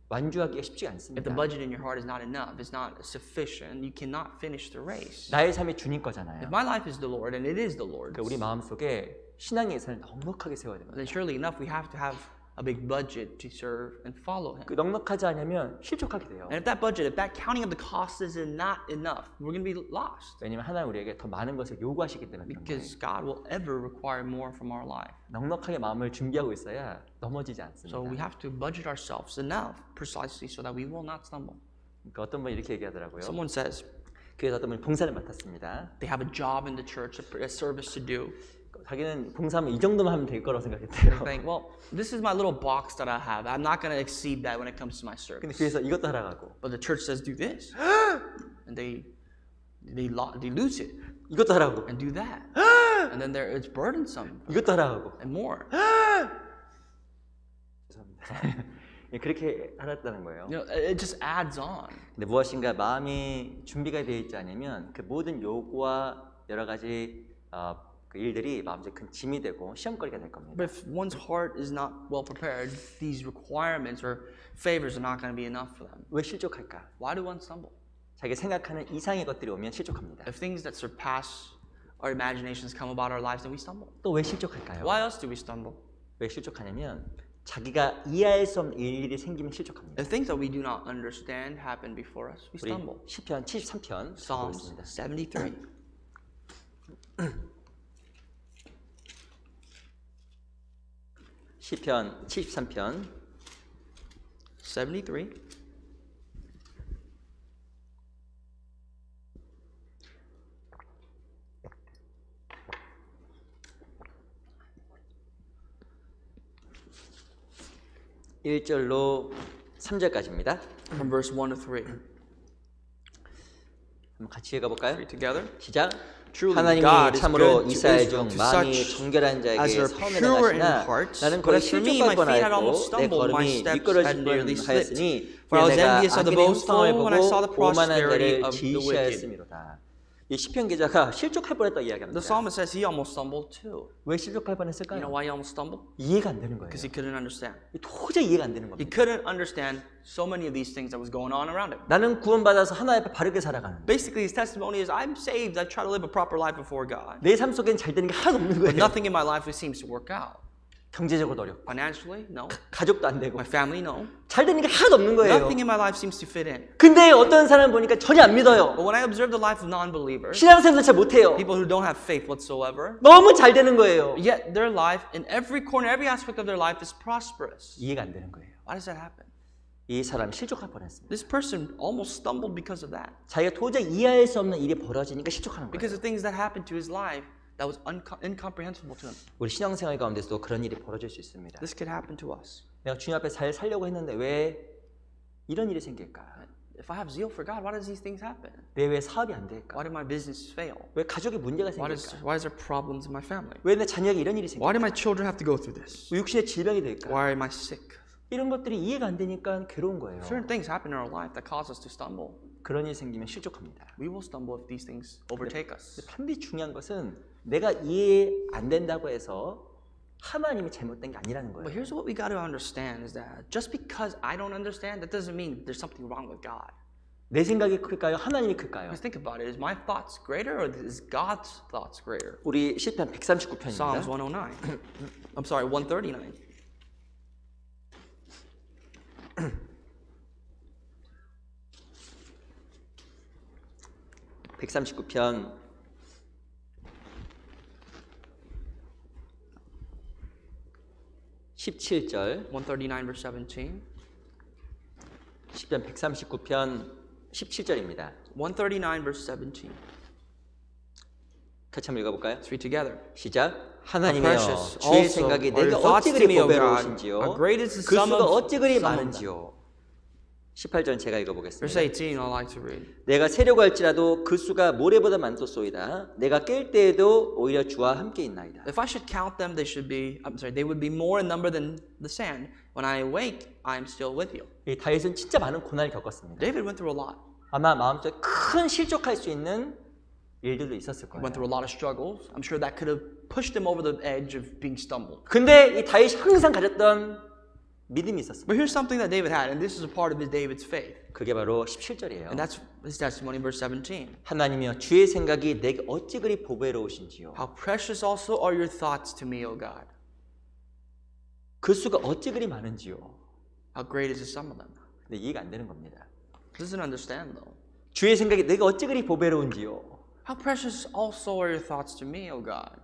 완주하기가 쉽지 If 않습니다. the budget in your heart is not enough, it's not sufficient, you cannot finish the race. 나의 삶이 주님 거잖아요. If my life is the Lord and it is the Lord's, 그러니까 우리 마음 속에 신앙의 예산을 넉넉하게 세워야 됩니다. then surely enough we have to have a big budget to serve and follow Him. 그 넉넉하지 않으면 실족하게 돼요. And if that counting of the cost is not enough, we're going to be lost. 왜냐하면 하나님 우리에게 더 많은 것을 요구하시기 때문에 그런 거예요. Because God will ever require more from our life. 넉넉하게 마음을 준비하고 있어야 넘어지지 않습니다. So we have to budget ourselves enough precisely so that we will not stumble. 그러니까 어떤 분이 이렇게 얘기하더라고요. Someone says, 교회에서 어떤 분이 봉사를 맡았습니다. They have a job in the church, a service to do. 자기는 봉사하면 이 정도만 하면 될 거라고 생각했대요. Think, well, this is my little box that I have. I'm not going to exceed that when it comes to my 근데 service. 교회에서 이것도 하라고 하고 But the church says do this, and they lose it 이것도 하라고 하고 and do that, and then it's burdensome 이것도 하라고 하고 and more. 죄송합니다. 예, 그렇게 하랬다는 거예요. You know, it just adds on. 근데 무엇인가 마음이 준비가 되어 있지 않으면 그 모든 요구와 여러 가지 그 일들이 마음속에 큰 짐이 되고 시험거리가 될 겁니다. But if one's heart is not well prepared, these requirements or favors are not going to be enough for them. 왜 실족할까? Why do one stumble? 자기가 생각하는 이상의 것들이 오면 실족합니다. If things that surpass our imaginations come about our lives, then we stumble. 또 왜 실족할까요? Why else do we stumble? 왜 실족하냐면 자기가 이해할 수 없는 일들이 생기면 실족합니다. If things that we do not understand happen before us, we 우리 stumble. 시편 73편 Psalms 보겠습니다. 73. 시편 73편 73. 일절로 3절까지입니다. From verse 1 to 3. 한번 같이 읽어볼까요? Read together. 시작. Truly, 하나님이 God is 참으로 good to 이스라엘 Israel, 중 to 마음이 such 정결한 자에게 as are 선을 pure in 행하시나 hearts. 나는 But 거의 as for me, 실족할 my feet had almost 뻔하였고 내 stumbled, my 걸음이 steps 미끄러질 had nearly slipped. 뻔하였으니 For I was 내가 envious of the 악인의 boastful 형통을 when I saw the 보고 오만한 prosperity 자를 of the wicked. 지시하였음이로다. 이 시편 기자가 실족할 뻔했다 The 이야기합니다. psalmist says he almost stumbled too. 왜 실족할 You know 뻔했을까요? why he almost stumbled? 이해가 안 되는 거예요. Because he couldn't understand. 도저히 이해가 안 되는 He 겁니다. couldn't understand so many of these things that was going on around him. 나는 구원받아서 하나님 앞에 바르게 살아가는 Basically, his testimony is, I'm saved. I try to live a proper life before God. 내 삶 속엔 잘 되는 게 하나도 없는 But 거예요. nothing in my life seems to work out. 경제적으로 어렵고 Financially, no. 가족도 안 되고 My family, no. 잘 되는 게 하나도 없는 거예요. Nothing in my life seems to fit in. 근데 어떤 사람 보니까 전혀 안 믿어요. But when I observe the life of non-believers, 신앙생활도 잘 못해요. people who don't have faith whatsoever, 너무 잘 되는 거예요. yet their life, in every corner, every aspect of their life is prosperous. 이해가 안 되는 거예요. Why does that happen? 이 사람이 실족할 뻔했습니다. This person almost stumbled because of that. 자기가 도저히 이해할 수 없는 일이 벌어지니까 실족하는 Because 거예요. of things that happened to his life that was incomprehensible to him. 우리 신앙생활 가운데서도 그런 일이 벌어질 수 있습니다. This could happen to us. 내가 주님 앞에 잘 살려고 했는데 왜 이런 일이 생길까? If I have zeal for God, why does these things happen? 내 왜 사업이 안 될까? Why did my business fail? 왜 가족에 문제가 Why 생길까? is there problems in my family? 왜 내 자녀에게 이런 일이 생길까? Why do my children have to go through this? 왜 육신의 질병이 될까? Why am I sick? 이런 것들이 이해가 안 되니까 괴로운 거예요. Certain things happen in our life that cause us to stumble. 그런 일이 생기면 실족합니다. We will stumble if these things overtake us. 반드시 중요한 것은 내가 이해 안 된다고 해서 하나님이 잘못된 게 아니라는 But 거예요. here's what we got to understand is that just because I don't understand, that doesn't mean there's something wrong with God. 내 생각이 클까요? 하나님이 클까요? Because think about it. Is my thoughts greater or is God's thoughts greater? 우리 시편 139편입니다. Psalms 109. I'm sorry, 139. (139편) 17절 139 verse 17. 시편 139편 17절입니다. 139 verse 17. 같이 한번 읽어볼까요? Let's read together. 시작. 하나님이여 Precious 주의 also 생각이 are your 내가 thoughts 어찌 to 그리 me, O God. 보배로우신지요 How great is the 그 sum 수가 of 어찌 그리 some of them. 많은지요. 18절 제가 Verse 읽어보겠습니다. 18, I'd like to read. 내가 세려고 할지라도 그 수가 모래보다 많도소이다. 내가 깰 때에도 오히려 주와 함께 있나이다. If I should count them, they would be more in number than the sand. When I awake, I am still with you. 이 다윗은 진짜 많은 고난을 겪었습니다. David went through a lot. 아마 마음속에 큰 실족할 수 있는 일들도 있었을 거예요. Went through a lot of struggles. I'm sure that could have pushed him over the edge of being stumbled. 근데 이 다윗이 항상 가졌던 믿음이 있었습니다. But here's something that David had, and this is a part of David's faith. 그게 바로 17절이에요. And that's his testimony, verse 17. 하나님이여 주의 생각이 내게 어찌 그리 보배로우신지요. How precious also are your thoughts to me, O God. 그 수가 어찌 그리 많은지요. How great is the sum of them. 근데 이해가 안 되는 겁니다. Doesn't understand though. 주의 생각이 내가 어찌 그리 보배로운지요. How precious also are your thoughts to me, O God.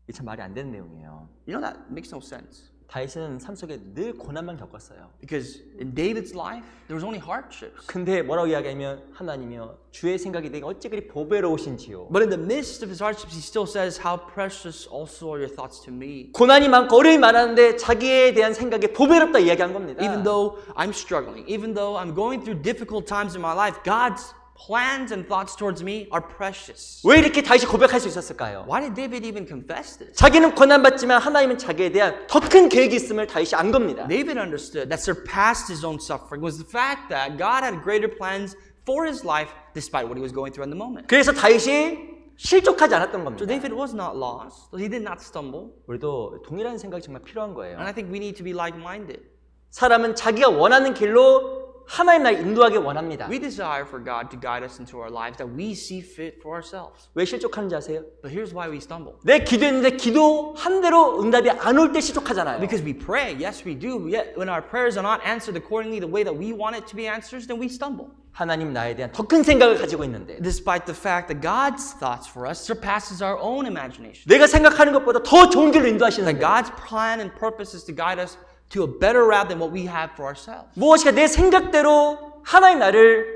이게 참 말이 안 되는 내용이에요. You know that makes no sense. 다윗은 삶 속에 늘 고난만 겪었어요. Because in David's life, there was only hardships. 근데 뭐라고 이야기하면 하나님이여 주의 생각이 내게 어찌 그리 보배로우신지요. But in the midst of his hardships, he still says, how precious also are your thoughts to me. 고난이 많고 어려움이 많았는데 자기에 대한 생각이 보배롭다 이야기한 겁니다. Even though I'm struggling, even though I'm going through difficult times in my life, God's plans and thoughts towards me are precious. 왜 이렇게 다윗이 고백할 수 있었을까요? Why did David even confess this? 자기는 고난받지만 하나님은 자기에 대한 더 큰 계획이 있음을 다윗이 안 겁니다. David understood that surpassed his own suffering was the fact that God had greater plans for his life despite what he was going through in the moment. 그래서 다윗이 실족하지 않았던 겁니다. So David was not lost. He did not stumble. 우리도 동일한 생각이 정말 필요한 거예요. And I think we need to be like-minded. 사람은 자기가 원하는 길로 하나님 나를 인도하길 원합니다. We desire for God to guide us into our lives that we see fit for ourselves. 왜 실족하는지 아세요? But here's why we stumble. 내 기도했는데 기도한 대로 응답이 안 올 때 실족하잖아요. Because we pray, yes we do, yet when our prayers are not answered accordingly the way that we want it to be answered, then we stumble. 하나님 나에 대한 더 큰 생각을 가지고 있는데 Despite the fact that God's thoughts for us surpasses our own imagination. 내가 생각하는 것보다 더 좋은 길로 That 인도하시는데 God's plan and purpose is to guide us to a better route than what we have for ourselves. 무엇인가 내 생각대로 하나님 나를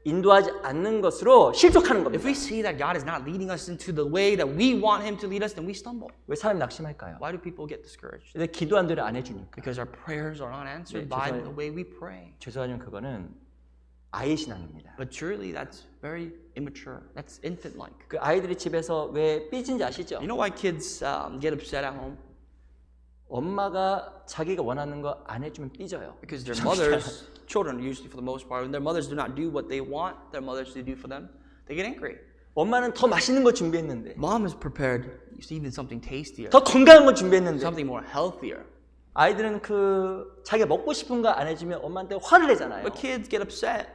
인도하지 않는 것으로 실족하는 If 겁니다. we see that God is not leading us into the way that we want Him to lead us, then we stumble. 왜 사람이 낙심할까요? Why do people get discouraged? 내 기도한 대로 안 해주니까. Because our prayers are not answered 네, by 죄송해요. the way we pray. 죄송하지만 그거는 아이 신앙입니다. But truly, that's very immature. That's infant-like. 그 아이들이 집에서 왜 삐진지 아시죠? You know why kids get upset at home? 엄마가 자기가 원하는 거 안 해주면 삐져요. Because their mothers, children usually for the most part, when their mothers do not do what they want their mothers to do for them, they get angry. 엄마는 더 맛있는 거 준비했는데, Mom has prepared even something tastier, 더 건강한 거 준비했는데, something more healthier. 아이들은 그 자기가 먹고 싶은 거 안 해주면 엄마한테 화를 내잖아요. But kids get upset.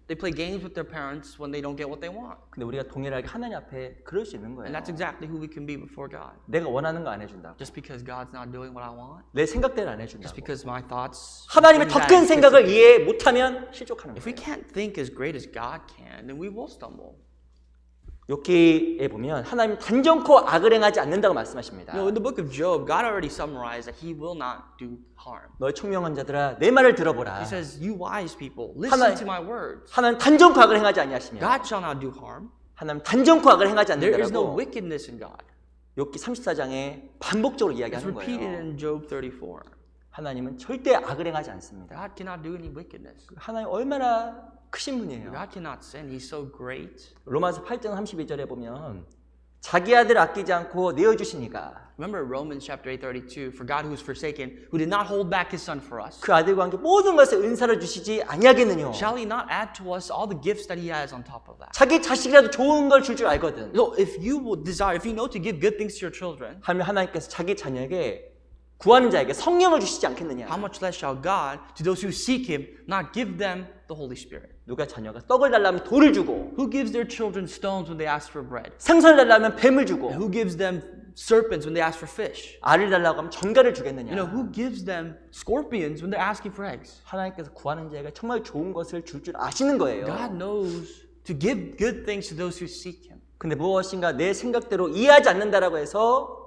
They play games with their parents when they don't get what they want. 근데 우리가 동일하게 하나님 앞에 그럴 수 있는 거예요. And that's exactly who we can be before God. 내가 원하는 거 안 해준다고. Just because God's not doing what I want, 내 생각대로 안 just 해준다고. because my thoughts. 하나님의 더 큰 생각을 이해 못하면 실족하는 If we 거예요. can't think as great as God can, then we will stumble. 욥기에 보면 하나님 단정코 악을 행하지 않는다고 말씀하십니다. You know, in the book of Job, God already summarized that He will not do harm. 너희 총명한 자들아 내 말을 들어보라. He says, "You wise people, listen to my words. 하나님 단정코 악을 행하지 아니하시며 God shall not do harm. 하나님 단정코 악을 행하지 There is no 않는다라고 wickedness in God." 욥기 34장에 반복적으로 It's 이야기하는 repeated 거예요. in Job 34. 하나님은 절대 악을 행하지 않습니다. God cannot do any wickedness. 하나님 얼마나 크신 분이에요. God cannot sin. He's so great. 로마서 8장 32절에 보면 자기 아들 아끼지 않고 내어주시니까 Remember Romans chapter 8:32, "For God who is forsaken, who did not hold back His Son for us, 그 아들과 함께 모든 것에 은사를 주시지 아니하겠느냐. shall He not add to us all the gifts that He has on top of that?" 자기 자식이라도 좋은 걸 줄 알거든. So if you will desire, if you know to give good things to your children, 하면 하나님께서 자기 자녀에게 구하는 자에게 성령을 주시지 않겠느냐. how much less shall God, to those who seek Him, not give them the Holy Spirit? 누가 자녀가 떡을 달라면 돌을 주고 Who gives their children stones when they ask for bread? 생선을 달라면 뱀을 주고 And who gives them serpents when they ask for fish? 알을 달라고 하면 전갈을 주겠느냐. You know, who gives them scorpions when they're asking for eggs? 하나님께서 구하는 자에게 정말 좋은 것을 줄 아시는 거예요. God knows to give good things to those who seek Him. 근데 무엇인가 내 생각대로 이해하지 않는다라고 해서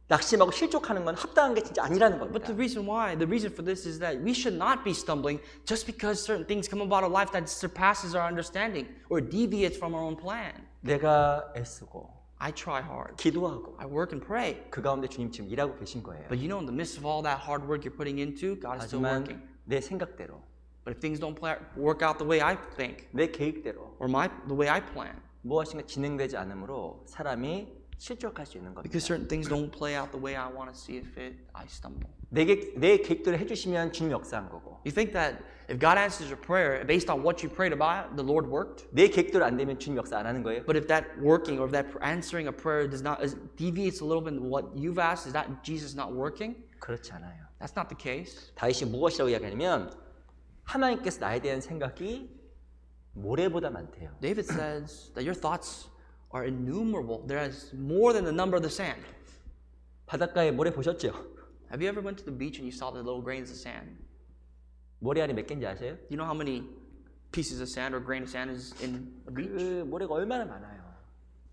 낙심하고 실족하는 건 합당한 게 진짜 아니라는 But 겁니다. the reason for this is that we should not be stumbling just because certain things come about our life that surpasses our understanding or deviates from our own plan. 내가 애쓰고 I try hard. 기도하고 I work and pray. 그 가운데 주님 지금 일하고 계신 거예요. But you know, in the midst of all that hard work you're putting into, God is still 하지만 working. 내 생각대로 But if things don't work out the way I think 내 계획대로 or the way I plan, 무엇인가 진행되지 않으므로 사람이 실족할 수 있는 겁니다. because certain things don't play out the way I want to see it fit, I stumble. 내 계획대로 해주시면 주님 역사한 거고 You think that if God answers your prayer based on what you prayed about, the Lord worked? 내 계획대로 안 되면 주님 역사 안 하는 거예요? But if that working or if that answering a prayer deviates a little bit in what you've asked, is that Jesus not working? 그렇지 않아요. That's not the case. 다윗이 무엇이라고 이야기하냐면 하나님께서 나에 대한 생각이 모래보다 많대요. David says that your thoughts are innumerable. There is more than the number of the sand. 바닷가에 모래 보셨죠? Have you ever went to the beach and you saw the little grains of sand? 모래 안에 몇 개인지 아세요? You know how many pieces of sand or grain of sand is in a beach? 그 모래가 얼마나 많아요.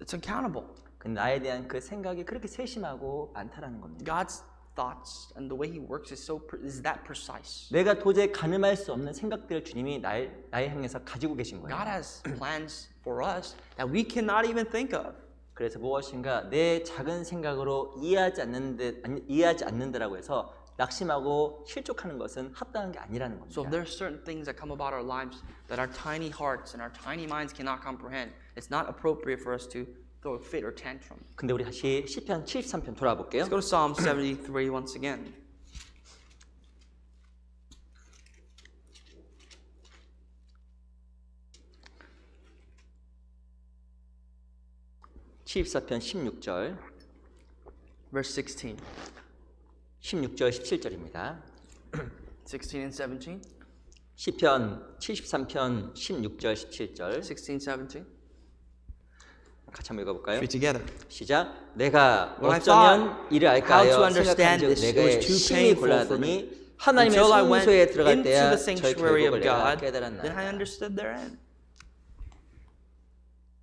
It's uncountable. 근데 나에 대한 그 생각이 그렇게 세심하고 많다라는 겁니다. God's thoughts and the way He works is that precise. 내가 도저히 가늠할 수 없는 생각들을 주님이 나를 향해서 가지고 계신 God 거예요. has plans for us that we cannot even think of. 그래서 무엇인가 내 작은 생각으로 이해하지 않는다라고 해서 낙심하고 실족하는 것은 합당한 게 아니라는 So if 겁니다. there are certain things that come about our lives that our tiny hearts and our tiny minds cannot comprehend, it's not appropriate for us to throw a fit or tantrum. 근데 우리 다시 시편 73편 돌아볼게요. Let's go to Psalm 73 once again. 시편 16절, Verse 16. 16절, 17절입니다. 16 and 17. 시편 73편 16절, 17절 16, 17. 같이 한번 읽어볼까요? Read together. 시작. 내가 When I 어쩌면 이를 알까 how to 하여 understand 생각한즉 this, it was 내가 too 심히 painful for 골라더니 하나님의 Until I went 성소에 들어갈 into 때야 the 저의 sanctuary 결국을 of 내가 God, then I 깨달았나이다. understood their end.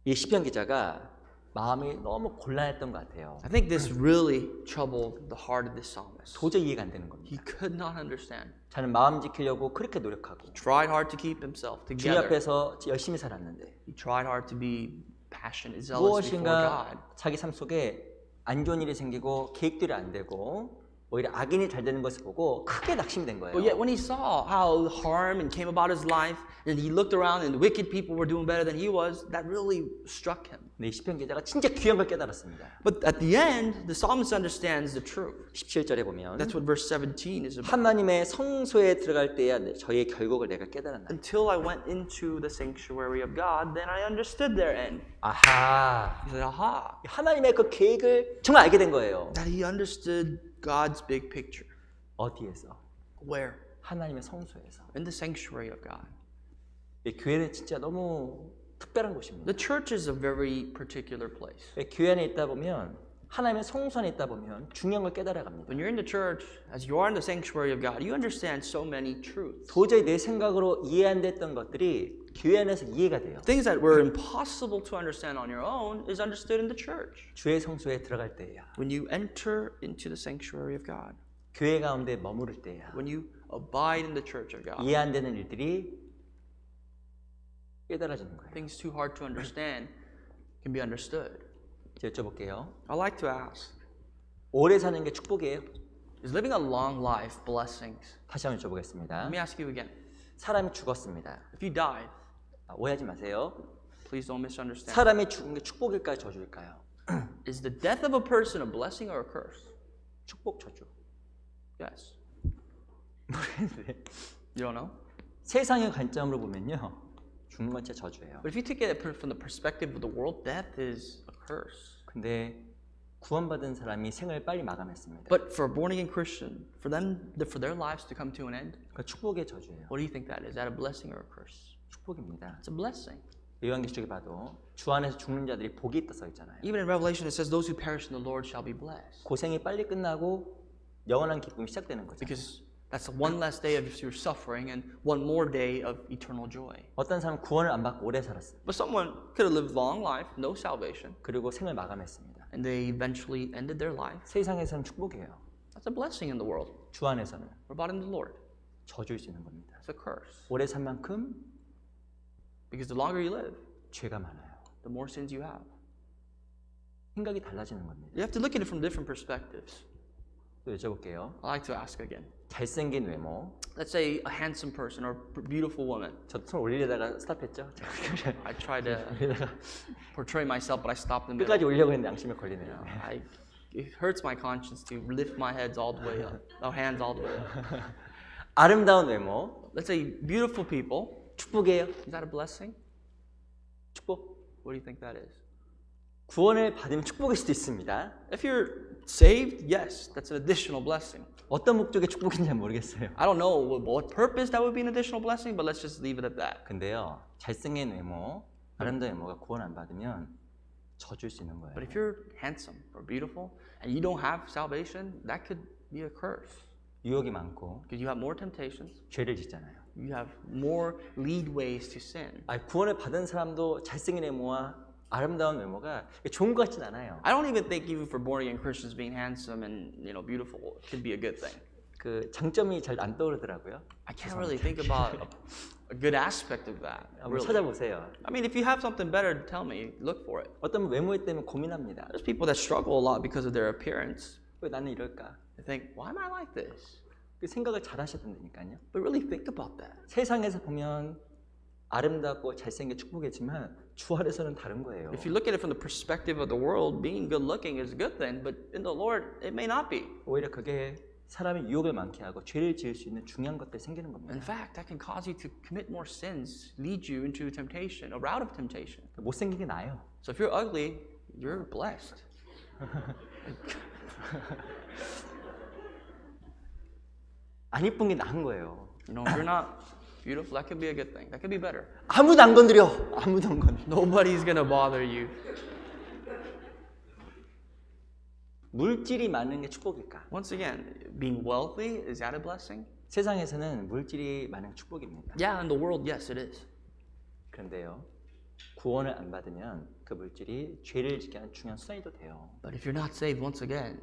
이 시편 기자가 마음이 너무 곤란했던 것 같아요. I think this really troubled the heart of this psalmist. 도저히 이해가 안 되는 겁니다. He could not understand. 저는 마음 지키려고 그렇게 노력하고 Tried hard to keep himself 주님 together. 앞에서 열심히 살았는데 He tried hard to be passionate, zealous before God. 무엇인가 자기 삶 속에 안 좋은 일이 생기고 계획들이 안 되고 오히려 악인이 잘 되는 것을 보고 크게 낙심이 된 거예요. But yet when he saw how harm and came about his life, and he looked around and wicked people were doing better than he was, that really struck him. 근데 이 시편 기자가 진짜 귀한 걸 깨달았습니다. But at the end, the psalmist understands the truth. 17절에 보면 That's what verse 17 is about. 하나님의 성소에 들어갈 때야 저희의 결국을 내가 깨달았나. Until I went into the sanctuary of God, then I understood their end. 아하. He said, aha. 하나님의 그 계획을 정말 알게 된 거예요. That he understood God's big picture. 어디에서? Where? 하나님의 성소에서. In the sanctuary of God. 이 교회는 진짜 너무 특별한 곳입니다. The church is a very particular place. 교회 안에 있다 보면 하나님의 성소 안에 있다 보면 중요한 걸 깨달아갑니다. When you're in the church, as you are in the sanctuary of God, you understand so many truths. 도저히 내 생각으로 이해 안 됐던 것들이 교회 안에서 이해가 돼요. Things that were impossible to understand on your own is understood in the church. 주의 성소에 들어갈 때야. When you enter into the sanctuary of God, 교회 가운데 머무를 때야. when you abide in the church of God, 이해 안 되는 일들이 깨달아지는 거예요. things too hard to understand can be understood. 제가 여쭤볼게요. I'd like to ask, 오래 사는 게 축복이에요? is living a long life blessings? 다시 한번 여쭤보겠습니다. Let me ask you again. 사람이 죽었습니다. If you died, 오해하지 마세요. please don't misunderstand. 사람이 죽은 게 축복일까요? 저주일까요? Is the death of a person a blessing or a curse? 축복, 저주. Yes. 모르겠는데. You don't know? 세상의 관점으로 보면요. 죽는 건 진짜 저주예요. But if you take it from the perspective of the world, death is a curse. 근데 구원받은 사람이 생을 빨리 마감했습니다. But for a born-again Christian, for their lives to come to an end, 그 축복의 저주예요. what do you think that is? Is that a blessing or a curse? 축복입니다. It's a blessing. 요한계시록에 봐도 주 안에서 죽는 자들이 복이 있다 써 있잖아요. Even in Revelation, it says, "Those who perish in the Lord shall be blessed," 고생이 빨리 끝나고 영원한 기쁨이 시작되는 거죠. because that's one less day of your suffering and one more day of eternal joy. 어떤 사람은 구원을 안 받고 오래 살았어요. But someone could have lived long life, no salvation, 그리고 생을 마감했습니다. and they eventually ended their life. 세상에서는 축복이에요. That's a blessing in the world. 주 안에서는 What about in the Lord? 저주일 수 있는 겁니다. It's a curse. 오래 산 만큼 Because the longer you live, 죄가 많아요. the more sins you have. 생각이 달라지는 겁니다. You have to look at it from different perspectives. 또 여쭤볼게요. I like to ask again. 잘생긴 외모. Let's say a handsome person or a beautiful woman. 저 손 올리려다가 스탑했죠. I try to portray myself, but I stopped in the 끝까지 middle. 올리려고 했는데 양심에 걸리네요. It hurts my conscience to lift my hands all the way up. Hands all the way up. 아름다운 외모. Let's say beautiful people. 축복이에요. Is that a blessing? 축복. What do you think that is? 구원을 받으면 축복일 수도 있습니다. If you're saved, yes, that's an additional blessing. 어떤 목적의 축복인지 잘 모르겠어요. I don't know what purpose that would be an additional blessing, but let's just leave it at that. 근데요, 잘생긴 외모, 아름다운 외모가 구원 안 받으면 저주일 수 있는 거예요. But if you're handsome or beautiful and you don't have salvation, that could be a curse. 유혹이 많고 Because you have more temptations, 죄를 짓잖아요. you have more leadways to sin. 구원을 받은 사람도 잘생긴 외모와 아름다운 외모가 좋은 것 같진 않아요. I don't even think even for born again Christians being handsome and beautiful could be a good thing. 그 장점이 잘 안 떠오르더라고요. I can't really think about a good aspect of that. 한번 Really. 찾아보세요. I mean, if you have something better, tell me. Look for it. 어떤 외모 때문에 고민합니다. There's people that struggle a lot because of their appearance. 왜 나는 이럴까? They think, why am I like this? 그 생각을 잘 하셔야 된다니까요. But really think about that. 세상에서 보면 아름답고 잘생긴 축복이지만 주 안에서는 다른 거예요. If you look at it from the perspective of the world, being good looking is a good thing, but in the Lord, it may not be. 오히려 그게 사람의 유혹을 많게 하고 죄를 지을 수 있는 중요한 것들이 생기는 겁니다. In fact, that can cause you to commit more sins, lead you into temptation, a route of temptation. 못생긴 게 나아요. So if you're ugly, you're blessed. 안 이쁜 게 나은 거예요. If you're not beautiful, that could be a good thing. That could be better. 아무도 안 건드려. 아무도 안 건드려. Nobody's gonna bother you. 물질이 많은 게 축복일까? Once again, being wealthy, is that a blessing? 세상에서는 물질이 많은 게 축복입니다. Yeah, in the world, yes, it is. 그런데요, 구원을 안 받으면 그 물질이 죄를 짓게 하는 중요한 수단이 돼요. But if you're not saved, once again,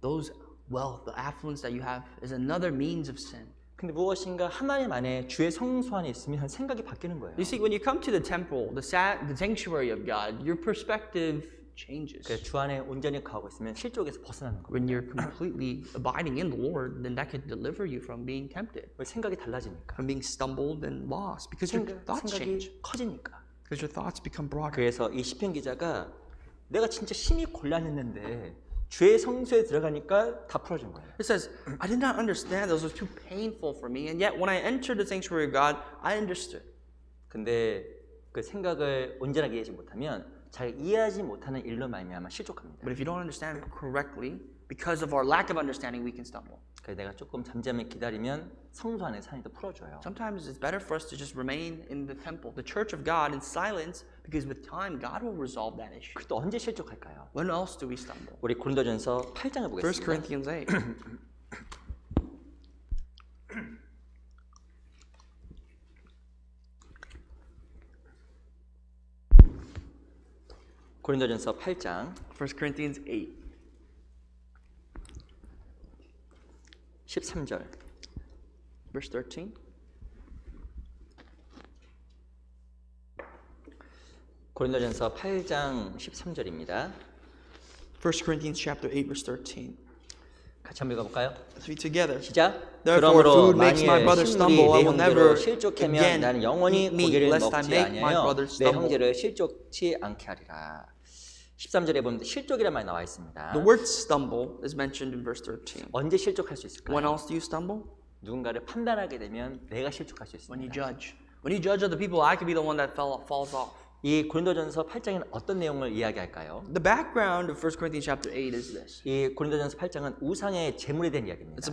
those wealth, the affluence that you have, is another means of sin. 근데 무엇인가 하나님 안에 주의 성소 안에 있으면 생각이 바뀌는 거예요. You see, when you come to the temple, the sanctuary of God, your perspective changes. 그래서 주 안에 온전히 거하고 있으면 실족에서 벗어나는 거예요. When you're completely abiding in the Lord, then that could deliver you from being tempted, 왜 생각이 달라지니까? from being stumbled and lost, because your thoughts change, 생각이 커지니까. because your thoughts become broader. 그래서 이 시편 기자가 내가 진짜 심히 곤란했는데 죄의 성소에 들어가니까 다 풀어진 거예요. It says, I did not understand. Those were too painful for me. And yet when I entered the sanctuary of God, I understood. 근데 그 생각을 온전하게 이해하지 못하면 잘 이해하지 못하는 일로 말미암아 실족합니다. But if you don't understand correctly, because of our lack of understanding, we can stumble. 그래서 내가 조금 잠잠히 기다리면 성소 안에서 하나님 또 풀어줘요. Sometimes it's better for us to just remain in the temple, the church of God, in silence, because with time, God will resolve that issue. 그또 언제 실족할까요? When else do we stumble? 우리 고린도전서 8장을 1 보겠습니다. Corinthians 8. 고린도전서 8장 1 Corinthians 8, 13절. verse 13. 고린도전서 8장 13절입니다. 1 Corinthians chapter 8, verse 13. 같이 한번 읽어볼까요? Let's read together. 시작. Therefore, 그러므로 food makes my 만일 brother 식물이 stumble. I 내 will 형제로 never 실족하면 again 나는 영원히 eat meat, 고기를 lest I 먹지 make my 아니하여 brother 내 stumble. 형제를 실족치 않게 하리라. 13절에 보면 실족이란 말이 나와 있습니다. The word stumble is mentioned in verse 13. 언제 실족할 수 When 있을까요? else do you stumble? 누군가를 판단하게 되면 내가 실족할 수 When you 있습니다. judge. When you judge other people, I could be the one that falls off. 이 고린도전서 8장에는 어떤 내용을 이야기할까요? The background of 1 Corinthians chapter 8 is this. 이 고린도전서 8장은 우상의 제물에 대한 이야기입니다. It's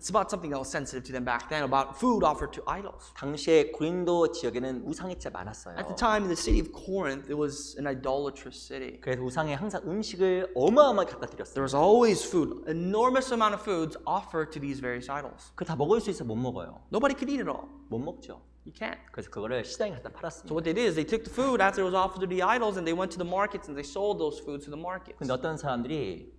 about something that was sensitive to them back then, about food offered to idols. 당시에 고린도 지역에는 우상이 진짜 많았어요. At the time in the city of Corinth, it was an idolatrous city. 그래서 우상에 항상 음식을 어마어마하게 갖다 There 드렸어요. was always food, enormous amount of foods offered to these various idols. 그 다 먹을 수 있어 못 먹어요. Nobody could eat it all. 못 먹죠. You can't. 그래서 그거를 시장에 갖다 So 팔았습니다. what they did is they took the food after it was offered to the idols and they went to the markets and they sold those foods to the markets. 근데 어떤 사람들이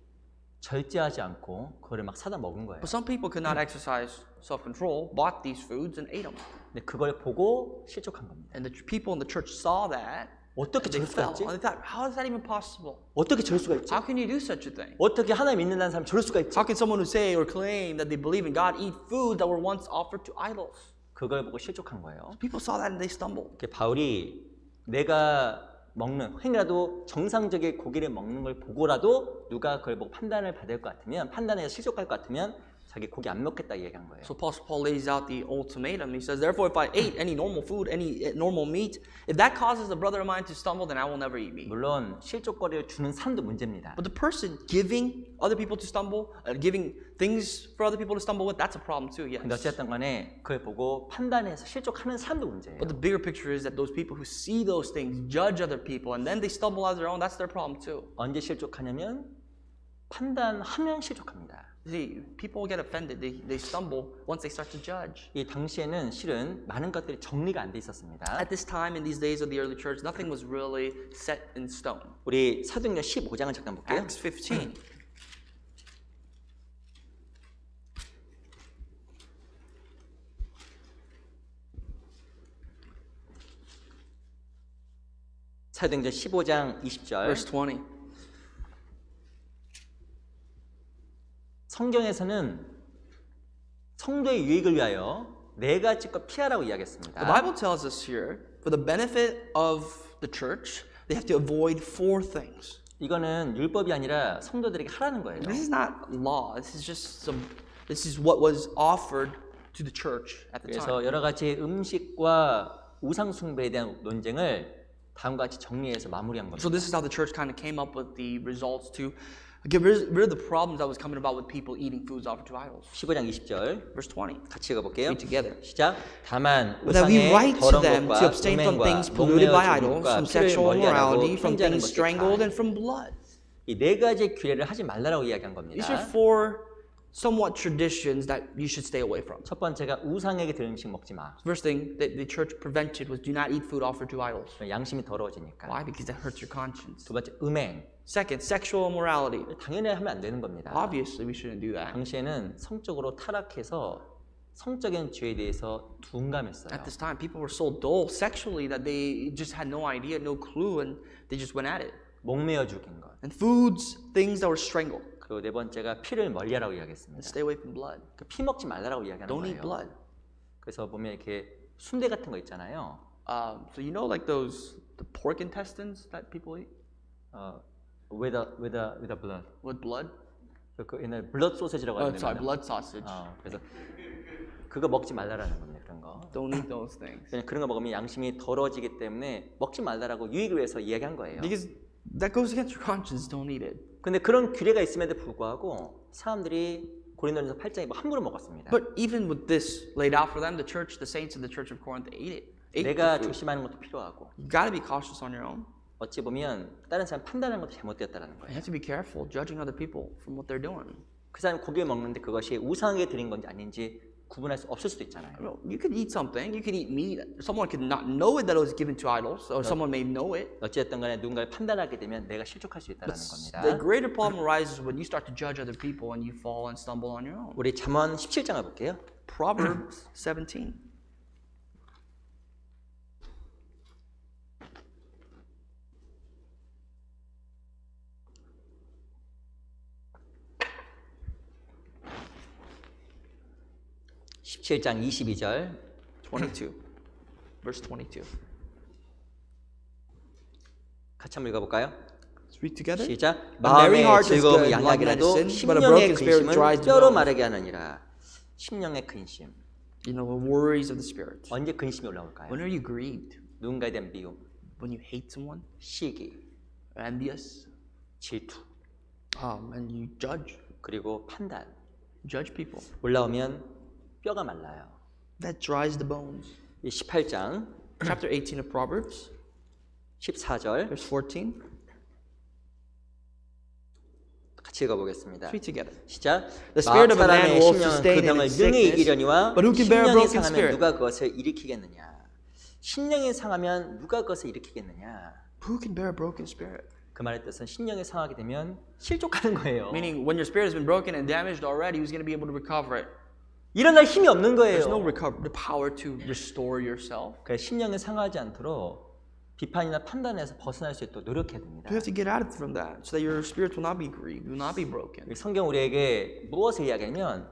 절제하지 않고 그거를 막 사다 먹은 거예요. But some people could not exercise self-control, bought these foods and ate them. 근데 그걸 보고 실족한 겁니다. And the people in the church saw that 어떻게 and they 저럴 수가 fell. 있지? And they thought, how is that even possible? 어떻게 저럴 수가 있지? How can you do such a thing? 어떻게 하나님 믿는다는 사람 저럴 수가 있지? How can someone who say or claim that they believe in God eat food that were once offered to idols? 그걸 보고 실족한 거예요. People saw that and they stumbled. 바울이 내가 먹는 혹이라도 정상적인 고기를 먹는 걸 보고라도 누가 그걸 보고 판단을 받을 것 같으면 판단해서 실족할 것 같으면 자기 고기 안 먹겠다 얘기한 거예요. So Paul lays out the ultimatum. He says, therefore, if I ate any normal food, any normal meat, if that causes a brother of mine to stumble, then I will never eat meat. 물론 실족거리를 주는 사람도 문제입니다. But the person giving other people to stumble, giving things for other people to stumble with, that's a problem too, yes. 근데 어쨌든 간에 그걸 보고 판단해서 실족하는 사람도 문제예요. But the bigger picture is that those people who see those things, judge other people, and then they stumble out of their own, that's their problem too. 언제 실족하냐면 판단하면 실족합니다. See, people get offended. They stumble once they start to judge. 이 당시에는 실은 많은 것들이 정리가 안 돼 있었습니다. At this time, in these days of the early church, nothing was really set in stone. 우리 사도행전 15장을 잠깐 볼게요. Acts 15. 사도행전 15장 20절. Verse 20. 성경에서는 성도의 유익을 위하여 네 가지 것 피하라고 이야기했습니다. The Bible tells us here, for the benefit of the church, they have to avoid 4 things. 이거는 율법이 아니라 성도들에게 하라는 거예요. This is not law. This is what was offered to the church at the time. 그래서 여러 가지 음식과 우상 숭배에 대한 논쟁을 다음과 같이 정리해서 마무리한 겁니다. So this is how the church kind of came up with the results to get rid of the problems that was coming about with people eating foods offered to idols. 15장 20절 Verse 20. 같이 읽어볼게요. Read together. 시작. 다만 That we 우상의 write to 더러운 them to 것과 abstain from 음행과 things polluted by idols, 목매어 from 죽음과 피를 sexual 멀리하라고 immorality, from 편지하는 things 것이 strangled, 다. and from blood. 이 네 가지 규례를 하지 말라라고 이야기한 These 겁니다. are 4 somewhat traditions that you should stay away from. 첫 번째가 우상에게 드는 음식 먹지 마. First thing that the church prevented was do not eat food offered to idols. 양심이 더러워지니까. Why? Because that hurts your conscience. 두 번째 음행. Second, sexual immorality. 당연히 하면 안 되는 겁니다. Obviously, we shouldn't do that. 당시에는 성적으로 타락해서 성적인 죄에 대해서 둔감했어요. At this time, people were so dull sexually that they just had no idea, no clue, and they just went at it. 목매어 죽인 것. And foods, things that were strangled. 그리고 네 번째가 피를 멀리하라고 And 이야기했습니다. stay away from blood. 그 피 먹지 말라고 이야기하는 Don't eat 거예요. blood. 그래서 보면 이렇게 순대 같은 거 있잖아요. So you know, like the pork intestines that people eat with a blood. with blood. 그 옛날 블러드 소세지라고 하는데. Sorry, blood sausage. 그래서 그거 먹지 말라라는 겁니다. 그런 거. Don't eat those things. 그냥 그런 거 먹으면 양심이 더러워지기 때문에 먹지 말라라고 유익을 위해서 이야기한 거예요. Because that goes against your conscience. Don't eat it. 근데 그런 규례가 있음에도 불구하고 사람들이 고린도전서 8장에 함부로 먹었습니다. But even with this laid out for them, the church, the saints in the church of Corinth, they ate it. Ate the 내가 food. 조심하는 것도 필요하고 You got to be cautious on your own. 어찌 보면 다른 사람 판단하는 것도 잘못되었다는 You 거예요. have to be careful judging other people from what they're doing. 그 사람 고기를 먹는데 그것이 우상에게 드린 건지 아닌지 구분할 수 없을 수도 있잖아요. Well, you could eat something. You could eat meat. Someone could not know it that it was given to idols, or someone may know it. 어찌됐든 간에 누군가를 판단하게 되면 내가 실족할 수 있다는 The 겁니다. greater problem arises when you start to judge other people and you fall and stumble on your own. 우리 잠언 17장을 볼게요. Proverbs 17. (17장 22절) 22. Verse 22. 같이 한번 읽어볼까요? Let's read together. 시작. A merry 마음의 heart is 즐거움이 good like 양약이라도 medicine, but a 심령의 broken spirit 근심은 dries the 뼈로 bones. 마르게 하느니라. 심령의 근심. You know, the worries of the spirit. 언제 근심이 올라올까요? When are you grieved? 누군가에 대한 미움, When you hate someone? 시기, Envious? 질투, And you judge. 그리고 판단. Judge people. 올라오면 뼈가 말라요. That dries the bones. 이 18장 Chapter 18 of Proverbs, 14절 verse 14. 같이 읽어보겠습니다. Let's read together. 시작. The spirit of a man 사람의 will 심령은 그 sustain in 병을 its 능히 sickness, 이기려니와 but who can bear a 심령이 broken 상하면 spirit? 누가 그것을 일으키겠느냐. 심령이 상하면 누가 그것을 일으키겠느냐. Who can bear a broken spirit? 그 말의 뜻은 심령이 상하게 되면 실족하는 거예요. Meaning, when your spirit has been broken and damaged already, who's going to be able to recover it? 일어날 힘이 없는 There's no 거예요. the power to restore yourself. 그래서 심령이 상하지 않도록 비판이나 판단에서 벗어날 수 있도록 노력해야 됩니다. You have to get out from that so that your spirit will not be grieved, will not be broken. 성경 우리에게 무엇을 이야기하냐면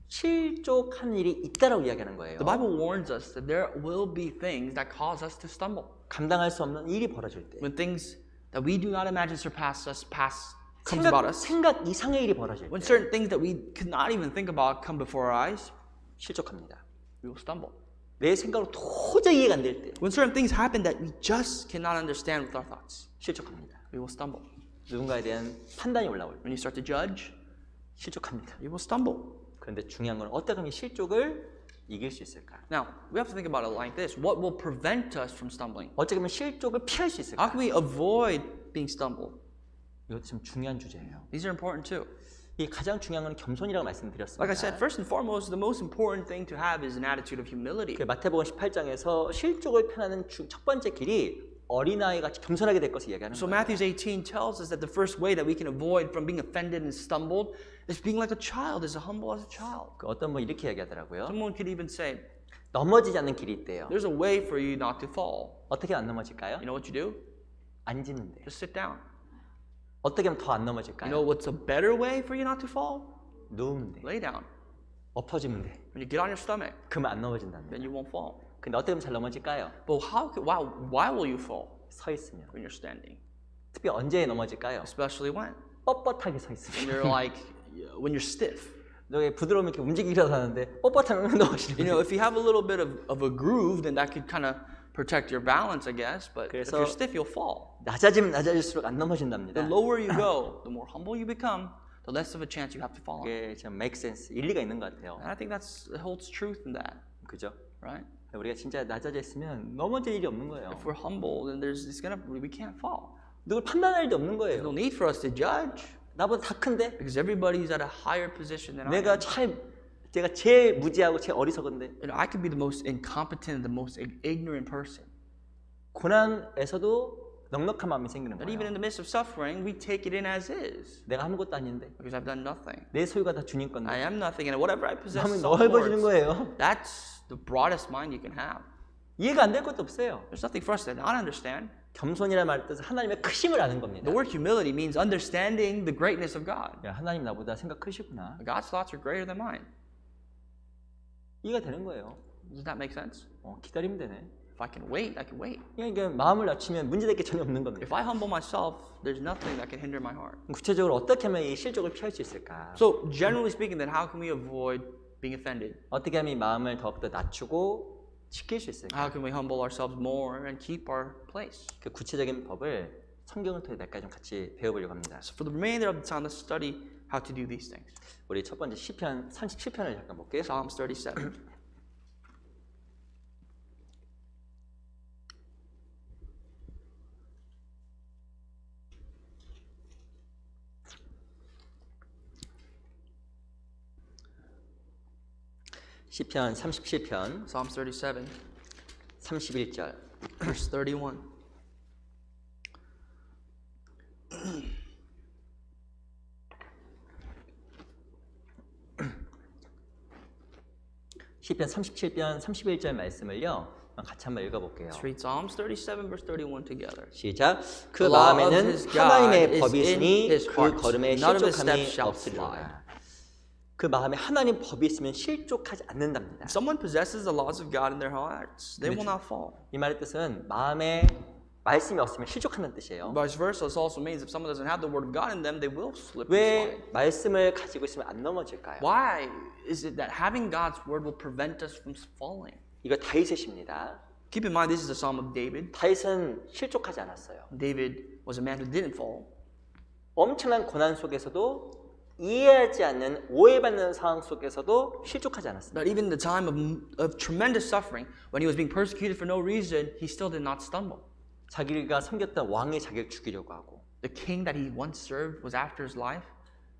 실족한 일이 있다라고 이야기하는 거예요. The Bible warns us that there will be things that cause us to stumble. 감당할 수 없는 일이 벌어질 때 When things that we do not imagine surpass us, comes about us. 생각 이상의 일이 벌어질 When 때 certain things that we could not even think about come before our eyes, 실족합니다. we will stumble. 내 생각으로 도저히 이해가 안 될 때 When certain things happen that we just cannot understand with our thoughts, 실족합니다. we will stumble. 누군가에 대한 판단이 올라올 때 When you start to judge, 실족합니다. you will stumble. 그런데 중요한 건 어떻게 하면 실족을 이길 수 있을까? Now, we have to think about it like this. What will prevent us from stumbling? 어떻게 하면 실족을 피할 수 있을까? How can we avoid being stumbled? 이것도 참 중요한 주제예요. These are important too. 이 가장 중요한 건 겸손이라고 말씀드렸습니다. Like I said, first and foremost, the most important thing to have is an attitude of humility. 그 마태복음 18장에서 실족을 편하는 첫 번째 길이 어린아이 같이 겸손하게 될 것을 얘기하는 So 거예요. Matthew 18 tells us that the first way that we can avoid from being offended and stumbled is being like a child, as humble as a child. 그 어떤 분 이렇게 얘기하더라고요. Someone could even say, 넘어지지 않는 길이 있대요. there's a way for you not to fall. 어떻게 안 넘어질까요? You know what you do? 앉으면 돼요. Just sit down. 어떻게 하면 더 안 You know 넘어질까요? what's a better way for you not to fall? 누우면 돼. Lay down. 엎어지면 돼. When you get on your stomach, 그러면 안 넘어진답니다. then you won't fall. 근데 어떻게 하면 잘 넘어질까요? But why will you fall 서 있으면. when you're standing? 특히 언제 넘어질까요? Especially when 뻣뻣하게 서 있으면. you're like when you're stiff. 너의 부드러우면 이렇게 움직이려고 하는데 뻣뻣하면 넘어지는 You know, 거예요. if you have a little bit of a groove, then that could kind of protect your balance, I guess. But if 그래서- you're stiff, you'll fall. 낮아지면 낮아질수록 안 넘어진답니다. The lower you go, the more humble you become, the less of a chance you have to fall. 이게 참 make sense, 일리가 있는 것 같아요. And I think it holds truth in that, 그죠? right? 우리가 진짜 낮아져 있으면 넘어질 일이 없는 거예요. If we're humble, then we can't fall. 누굴 판단할 일도 없는 There's no 거예요. need for us to judge 나보다 다 큰데 because everybody's at a higher position than I am. 제가 제일 무지하고 제일 어리석은데 You know, I could be the most incompetent, the most ignorant person. 고난에서도 넉넉한 마음이 생기는 But even in 거예요. the midst of suffering, we take it in as is 내가 아무것도 아닌데 because I've done nothing. 내 소유가 다 주님 I 건데 am nothing, and whatever I possess 마음이 is all 넓어지는 Lord's. 거예요. That's the broadest mind you can have. 이해가 안 될 것도 없어요. There's nothing for us to not understand. 겸손이라 말 뜻은 하나님의 크심을 아는 겁니다. The word humility means understanding the greatness of God. 야, 하나님 나보다 생각 크시구나. God's thoughts are greater than mine. 이해가 되는 거예요. Does that make sense? 기다리면 되네. If I can wait, I can wait. 그러니까 마음을 낮추면 문제될 게 전혀 없는 겁니다. If I humble myself, there's nothing that can hinder my heart. 구체적으로 어떻게 하면 이 실족을 피할 수 있을까? So, generally speaking, then how can we avoid being offended? 어떻게 하면 이 마음을 더욱더 낮추고 지킬 수 있을까? How can we humble ourselves more and keep our place? 그 구체적인 법을 성경을 통해 몇 가지 좀 같이 배워보려고 합니다. So, for the remainder of the time, let's study how to do these things. 우리 첫 번째 시편 37편을 잠깐 볼게요. Psalms 37. 시편 37편 Psalms 37, 31절. verse 31. 시편 37편 31절 말씀을요. 같이 한번 읽어볼게요. Let's read Psalms 37, verse 31 together. 시작. 그 The law of 마음에는 his God 하나님의 is 법이 in 있으니 his 그 heart. 걸음에 None of his 실족함이 steps shall slide. 없으리라. 그 마음에 하나님 법이 있으면 실족하지 않는답니다. If someone possesses the laws of God in their hearts, they will not fall. 이 말의 뜻은 마음에 말씀이 없으면 실족한다는 뜻이에요. Vice versa, this also means if someone doesn't have the word of God in them, they will slip and 왜 slide. 말씀을 가지고 있으면 안 넘어질까요? Why is it that having God's word will prevent us from falling? 이거 다윗의십니다. Keep in mind, this is a psalm of David. 다윗은 실족하지 않았어요. David was a man who didn't fall. 엄청난 고난 속에서도 이해하지 않는 오해받는 상황 속에서도 실족하지 않았습니다. But even in the time of tremendous suffering, when he was being persecuted for no reason, he still did not stumble. 자기가 섬겼던 왕의 자기를 죽이려고 하고 The king that he once served was after his life.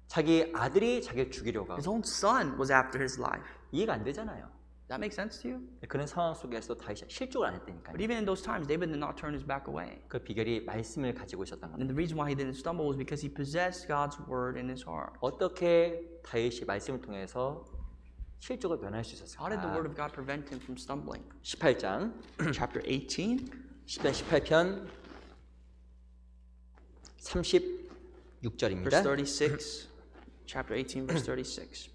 자기 아들이 자기를 죽이려고 His 하고 own son was after his life. 이해가 안 되잖아요. That make sense to you? 그런 상황 속에서 다윗이 실족을 안 했다니까요. But even in those times, David did not turn his back away. 그 비결이 말씀을 가지고 있었던 겁니다. And the reason why he didn't stumble was because he possessed God's word in his heart. 어떻게 다윗이 말씀을 통해서 실족을 면할 수 How did the word 있었을까? of God prevent him from stumbling? 18장 Chapter 18, 시편 18편 verse 36절입니다. 36. Chapter 18, verse 36.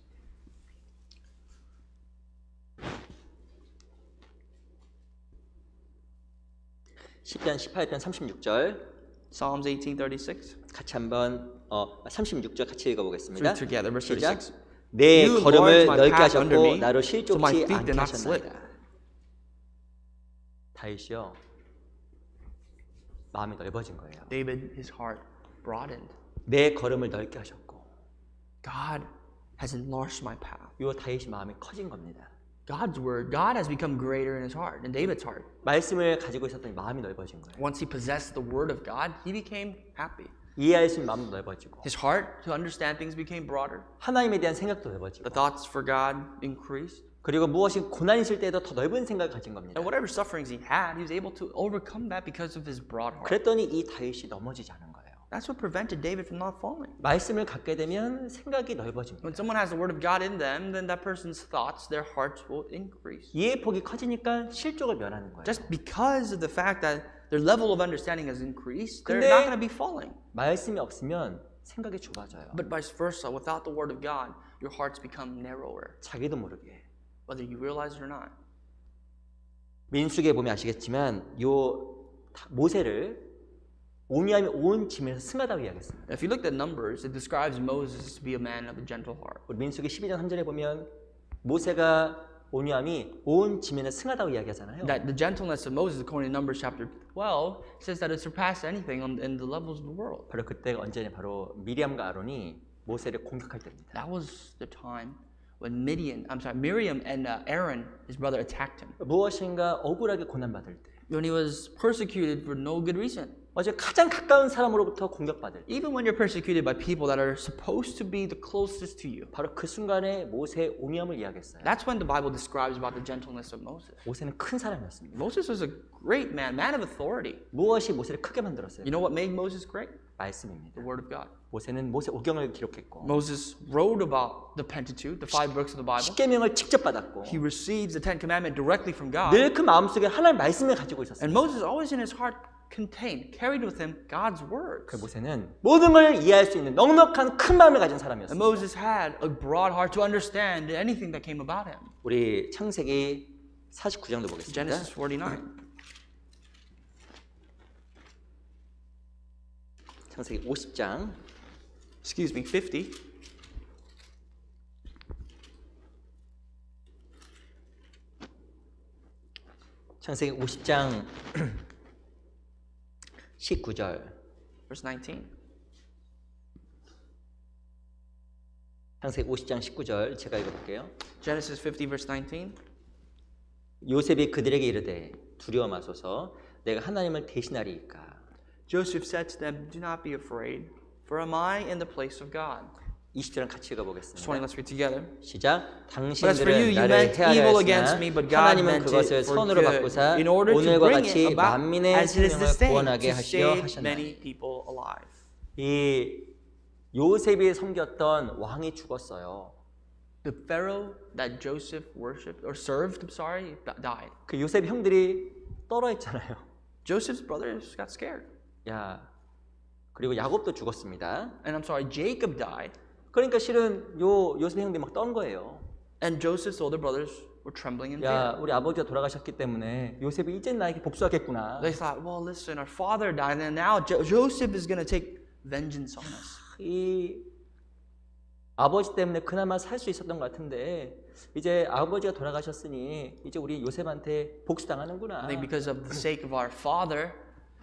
시편 18편 36절 Psalms 18:36. 같이 한번 36절 같이 읽어보겠습니다. Read together, verse 시작. 36. 내 You 걸음을 enlarge my 넓게 path under 하셨고 me, 나로 so my 실족치 feet 않게 did not slip. 하셨나이다. 다윗이요 마음이 넓어진 거예요. David, his heart broadened. 내 걸음을 넓게 하셨고 God has enlarged my path. 요 다윗이 마음이 커진 겁니다. God's word, God has become greater in his heart, in David's heart. 말씀을 가지고 있었더니 마음이 넓어진 거예요. Once he possessed the word of God, he became happy. 이해할 수 있는 마음도 넓어지고 His heart to understand things became broader. 하나님에 대한 생각도 넓어지고 The thoughts for God increased. 그리고 무엇이 고난이 있을 때에도 더 넓은 생각을 가진 겁니다. And whatever sufferings he had, he was able to overcome that because of his broad heart. 그랬더니 이 다윗이 넘어지지 않은 거예요. That's what prevented David from not falling. 말씀을 갖게 되면 생각이 넓어집니다. When someone has the word of God in them, then that person's thoughts, their hearts will increase. 이해 폭이 커지니까 실족을 면하는 거예요. Just because of the fact that their level of understanding has increased, they're 근데- not going to be falling. 말씀이 없으면 생각이 좁아져요. But vice versa, without the word of God, your hearts become narrower, 자기도 모르게. whether you realize it or not. 민수기에 보면 아시겠지만 요 모세를 온유함이 온 짐에서 승하다고 이야기했습니다. If you look at Numbers, it describes Moses to be a man of a gentle heart. 우리 민수기 12장 3절에 보면 모세가 온유함이 온 짐에는 승하다고 이야기하잖아요. That the gentleness of Moses, according to Numbers chapter 12, says that it surpassed anything in the levels of the world. 바로 그때가 언제냐 바로 미리암과 아론이 모세를 공격할 때입니다. That was the time when Miriam and Aaron, his brother, attacked him. 무엇인가 억울하게 고난받을 때 When he was persecuted for no good reason. 어제 가장 가까운 사람으로부터 공격받을 때 Even when you're persecuted by people that are supposed to be the closest to you. 바로 그 순간에 모세의 온유함을 이야기했어요. That's when the Bible describes about the gentleness of Moses. 모세는 큰 사람이었습니다. Moses was a great man of authority. 무엇이 모세를 크게 만들었어요? You know what made Moses great? 말씀입니다. The Word of God. 모세는 모세 오경을 기록했고 Moses wrote about the Pentateuch, the 5 books of the Bible. 십계명을 직접 받았고 He receives the Ten Commandments directly from God. 늘 그 마음속에 하나님의 말씀을 가지고 있었어요. And Moses always in his heart carried with him God's words. 그 모세는 모든 걸 이해할 수 있는 넉넉한 큰 마음을 가진 And 사람이었어요. Moses had a broad heart to understand anything that came about him. 우리 창세기 49장도 보겠습니다. Genesis 49. 창세기 50장 Excuse me, 50. 창세기 50장 19절 Verse 19. 창세기 50장 19절 제가 읽어볼게요. Genesis 50 verse 19. 요셉이 그들에게 이르되 두려워 마소서 내가 하나님을 대신하리이까. Joseph said to them, "Do not be afraid, for am I in the place of God?" 20절은 같이 Verse 20, 읽어보겠습니다. let's read together. 시작. But as for you, 당신들은 you 나를 meant evil against 해하려였으나 me, but God 하나님은 meant 그것을 it for 선으로 good, 바꾸사 in order to 오늘과 bring it 같이 about 만민의 as it is this 생명을 day, 구원하게 to 하시려 save 하셨나니. many people alive. 이 요셉이 섬겼던 왕이 죽었어요. The Pharaoh that Joseph worshipped or served, died. 그 요셉 형들이 떨어했잖아요. Joseph's brothers got scared. 야, 그리고 야곱도 죽었습니다. And I'm sorry, Jacob died. 그러니까 실은 요셉 형들이 막 떤 거예요. And Joseph's older brothers were trembling in 야, fear. 우리 아버지가 돌아가셨기 때문에 요셉이 이제 나에게 복수하겠구나. They thought, well, listen, our father died, and now Joseph is going to take vengeance on us. 이 아버지 때문에 그나마 살 수 있었던 것 같은데 이제 아버지가 돌아가셨으니 이제 우리 요셉한테 복수당하는구나. I think because of the sake of our father,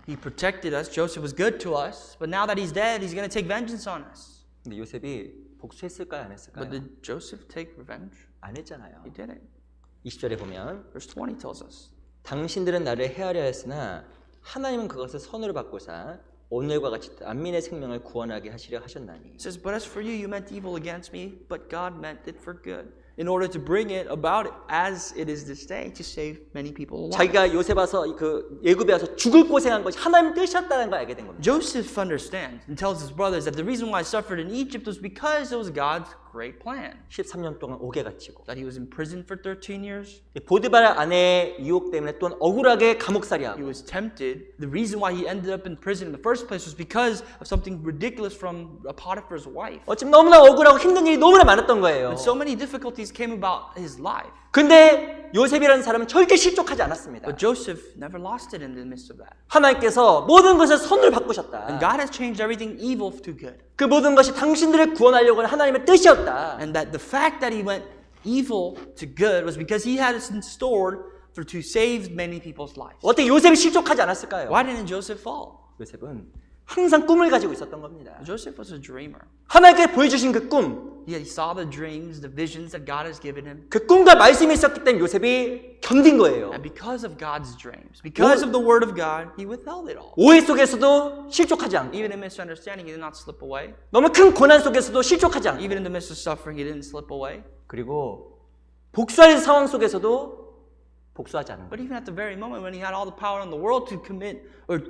he protected us. Joseph was good to us, but now that he's dead, he's going to take vengeance on us. 근데 요셉이 복수했을까요, 안 했을까요? But did Joseph take revenge? 안 했잖아요. He didn't. 20절에 보면 Verse 20 tells us. 당신들은 나를 해하려 했으나 하나님은 그것을 선으로 바꾸사 오늘과 같이 만민의 생명을 구원하게 하시려 하셨나니. It says, but as for you, you meant evil against me, but God meant it for good, in order to bring it about as it is this day, to save many people alive. 자기가 요셉 와서 그 애굽에 와서 죽을 고생한 것이 하나님 뜻이었다는 걸 알게 된 겁니다. Joseph understands and tells his brothers that the reason why he suffered in Egypt was because it was God's great plan. 13년 동안 옥에 갇히고 That he was in prison for 13 years. 보드발 아내의 유혹 때문에 또한 억울하게 He 감옥살이하고 was tempted. The reason why he ended up in prison in the first place was because of something ridiculous from Potiphar's wife. 어쩌면 너무나 억울하고 힘든 일이 너무나 많았던 거예요. And so many difficulties came about his life. 근데 요셉이라는 사람은 절대 실족하지 않았습니다. But Joseph never lost it in the midst of that. 하나님께서 모든 것을 선으로 And 바꾸셨다. God has changed everything evil to good. 그 모든 것이 당신들을 구원하려고 하는 하나님의 뜻이었다. And that the fact that he went evil to good was because he had it in store to save many people's lives. 어떻게 요셉이 실족하지 않았을까요? Why didn't Joseph fall? 요셉은 항상 꿈을 가지고 있었던 겁니다. Joseph was a dreamer. 하나님께 보여주신 그 꿈, He saw the dreams, the visions that God has given him. 그 꿈과 말씀이 있었기 때문에 요셉이 견딘 거예요. And because of God's dreams, because of the word of God, he withheld it all. 오해 속에서도 실족하지 않고, Even in misunderstanding, he did not slip away. 너무 큰 고난 속에서도 실족하지 않고, Even in the midst of suffering, he didn't slip away. 그리고 복수할 상황 속에서도 복수하지 않은 But 거예요. even at the very moment when he had all the power in the world to commit or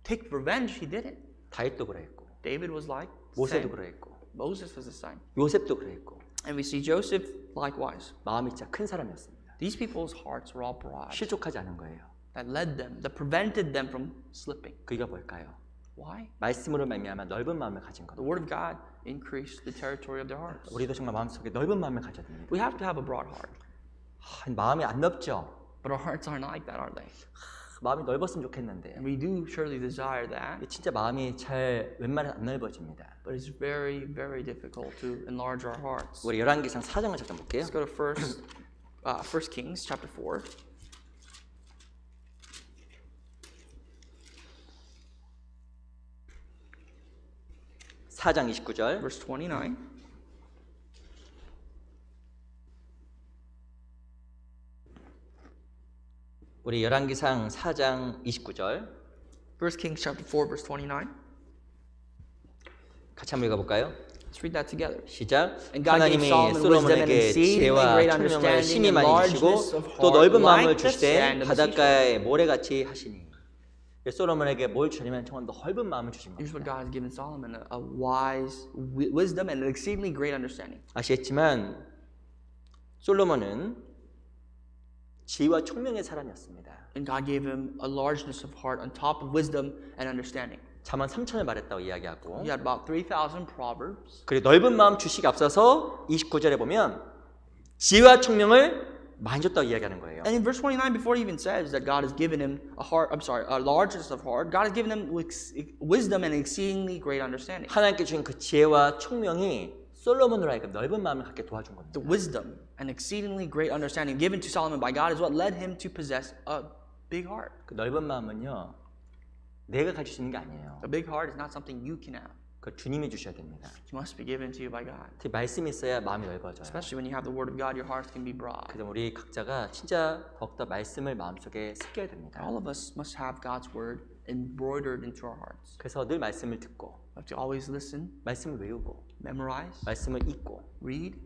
take revenge, he didn't. 다윗도 그랬고, David was like 모세도 same. 그랬고, Moses was the same. 요셉도 그랬고, And we see Joseph likewise. 마음이 진짜 큰 사람이었습니다. These people's hearts were all broad. 실족하지 않은 거예요. That led them, that prevented them from slipping. 그게 뭘까요? Why? 말씀으로 말미암아 넓은 마음을 가진 것. The word of God increased the territory of their hearts. 우리도 정말 마음속에 넓은 마음을 가져야 됩니다. We have to have a broad heart. 마음이 안 넓죠? But our hearts aren't like that, are they? 마음이 넓었으면 좋겠는데 And we do surely desire that. 진짜 마음이 잘 웬만하면 안 넓어집니다. But it's very, very difficult to enlarge our hearts. 우리 열왕기상 4장을 잠깐 볼게요. Let's go to First Kings chapter 4. (4장 29절) Verse 29. 우리 열왕기상 4장 29절 First Kings chapter 4, verse 29. 같이 한번 읽어볼까요? Let's read that together. 시작. And God gave 하나님이 Solomon wisdom and 솔로몬에게 exceeding 지혜와 great 총명을 understanding 심히 and 많이 largeness 주시고 of 또 heart, 넓은 마음을 like the 주시되 sand of the seashore. 바닷가에 모래같이 하시니. 솔로몬에게 뭘 주냐면 정말 넓은 마음을 주신 Here's what 겁니다. God has given Solomon: a wise wisdom and an exceedingly great understanding. 아시겠지만 솔로몬은 지혜와 총명의 사람이었습니다. And God gave him a largeness of heart on top of wisdom and understanding. 잠언 3천을 말했다고 이야기하고 He had about 3,000 proverbs. 그리고 넓은 마음 주시기 앞서서 29절에 보면 지혜와 총명을 많이 줬다고 이야기하는 거예요. And in verse 29, before he even says that God has given him a largeness of heart, God has given him wisdom and exceedingly great understanding. 하나님께 주신 그 지혜와 총명이 솔로몬으로 하여금 넓은 마음을 갖게 도와준 겁니다. The wisdom and exceedingly great understanding given to Solomon by God is what led him to possess a big heart. 그 넓은 마음은요, 내가 가질 수 있는 게 아니에요. A big heart is not something you can have. 그 주님이 주셔야 됩니다. It must be given to you by God. 특히 말씀이 있어야 마음이 넓어져요. Especially when you have the word of God, your hearts can be broad. 그래서 우리 각자가 진짜 더욱더 말씀을 마음속에 새겨야 됩니다. All of us must have God's word embroidered into our hearts. 그래서 늘 말씀을 듣고, We have to always listen, 말씀을 외우고, memorize, 말씀을 읽고 read.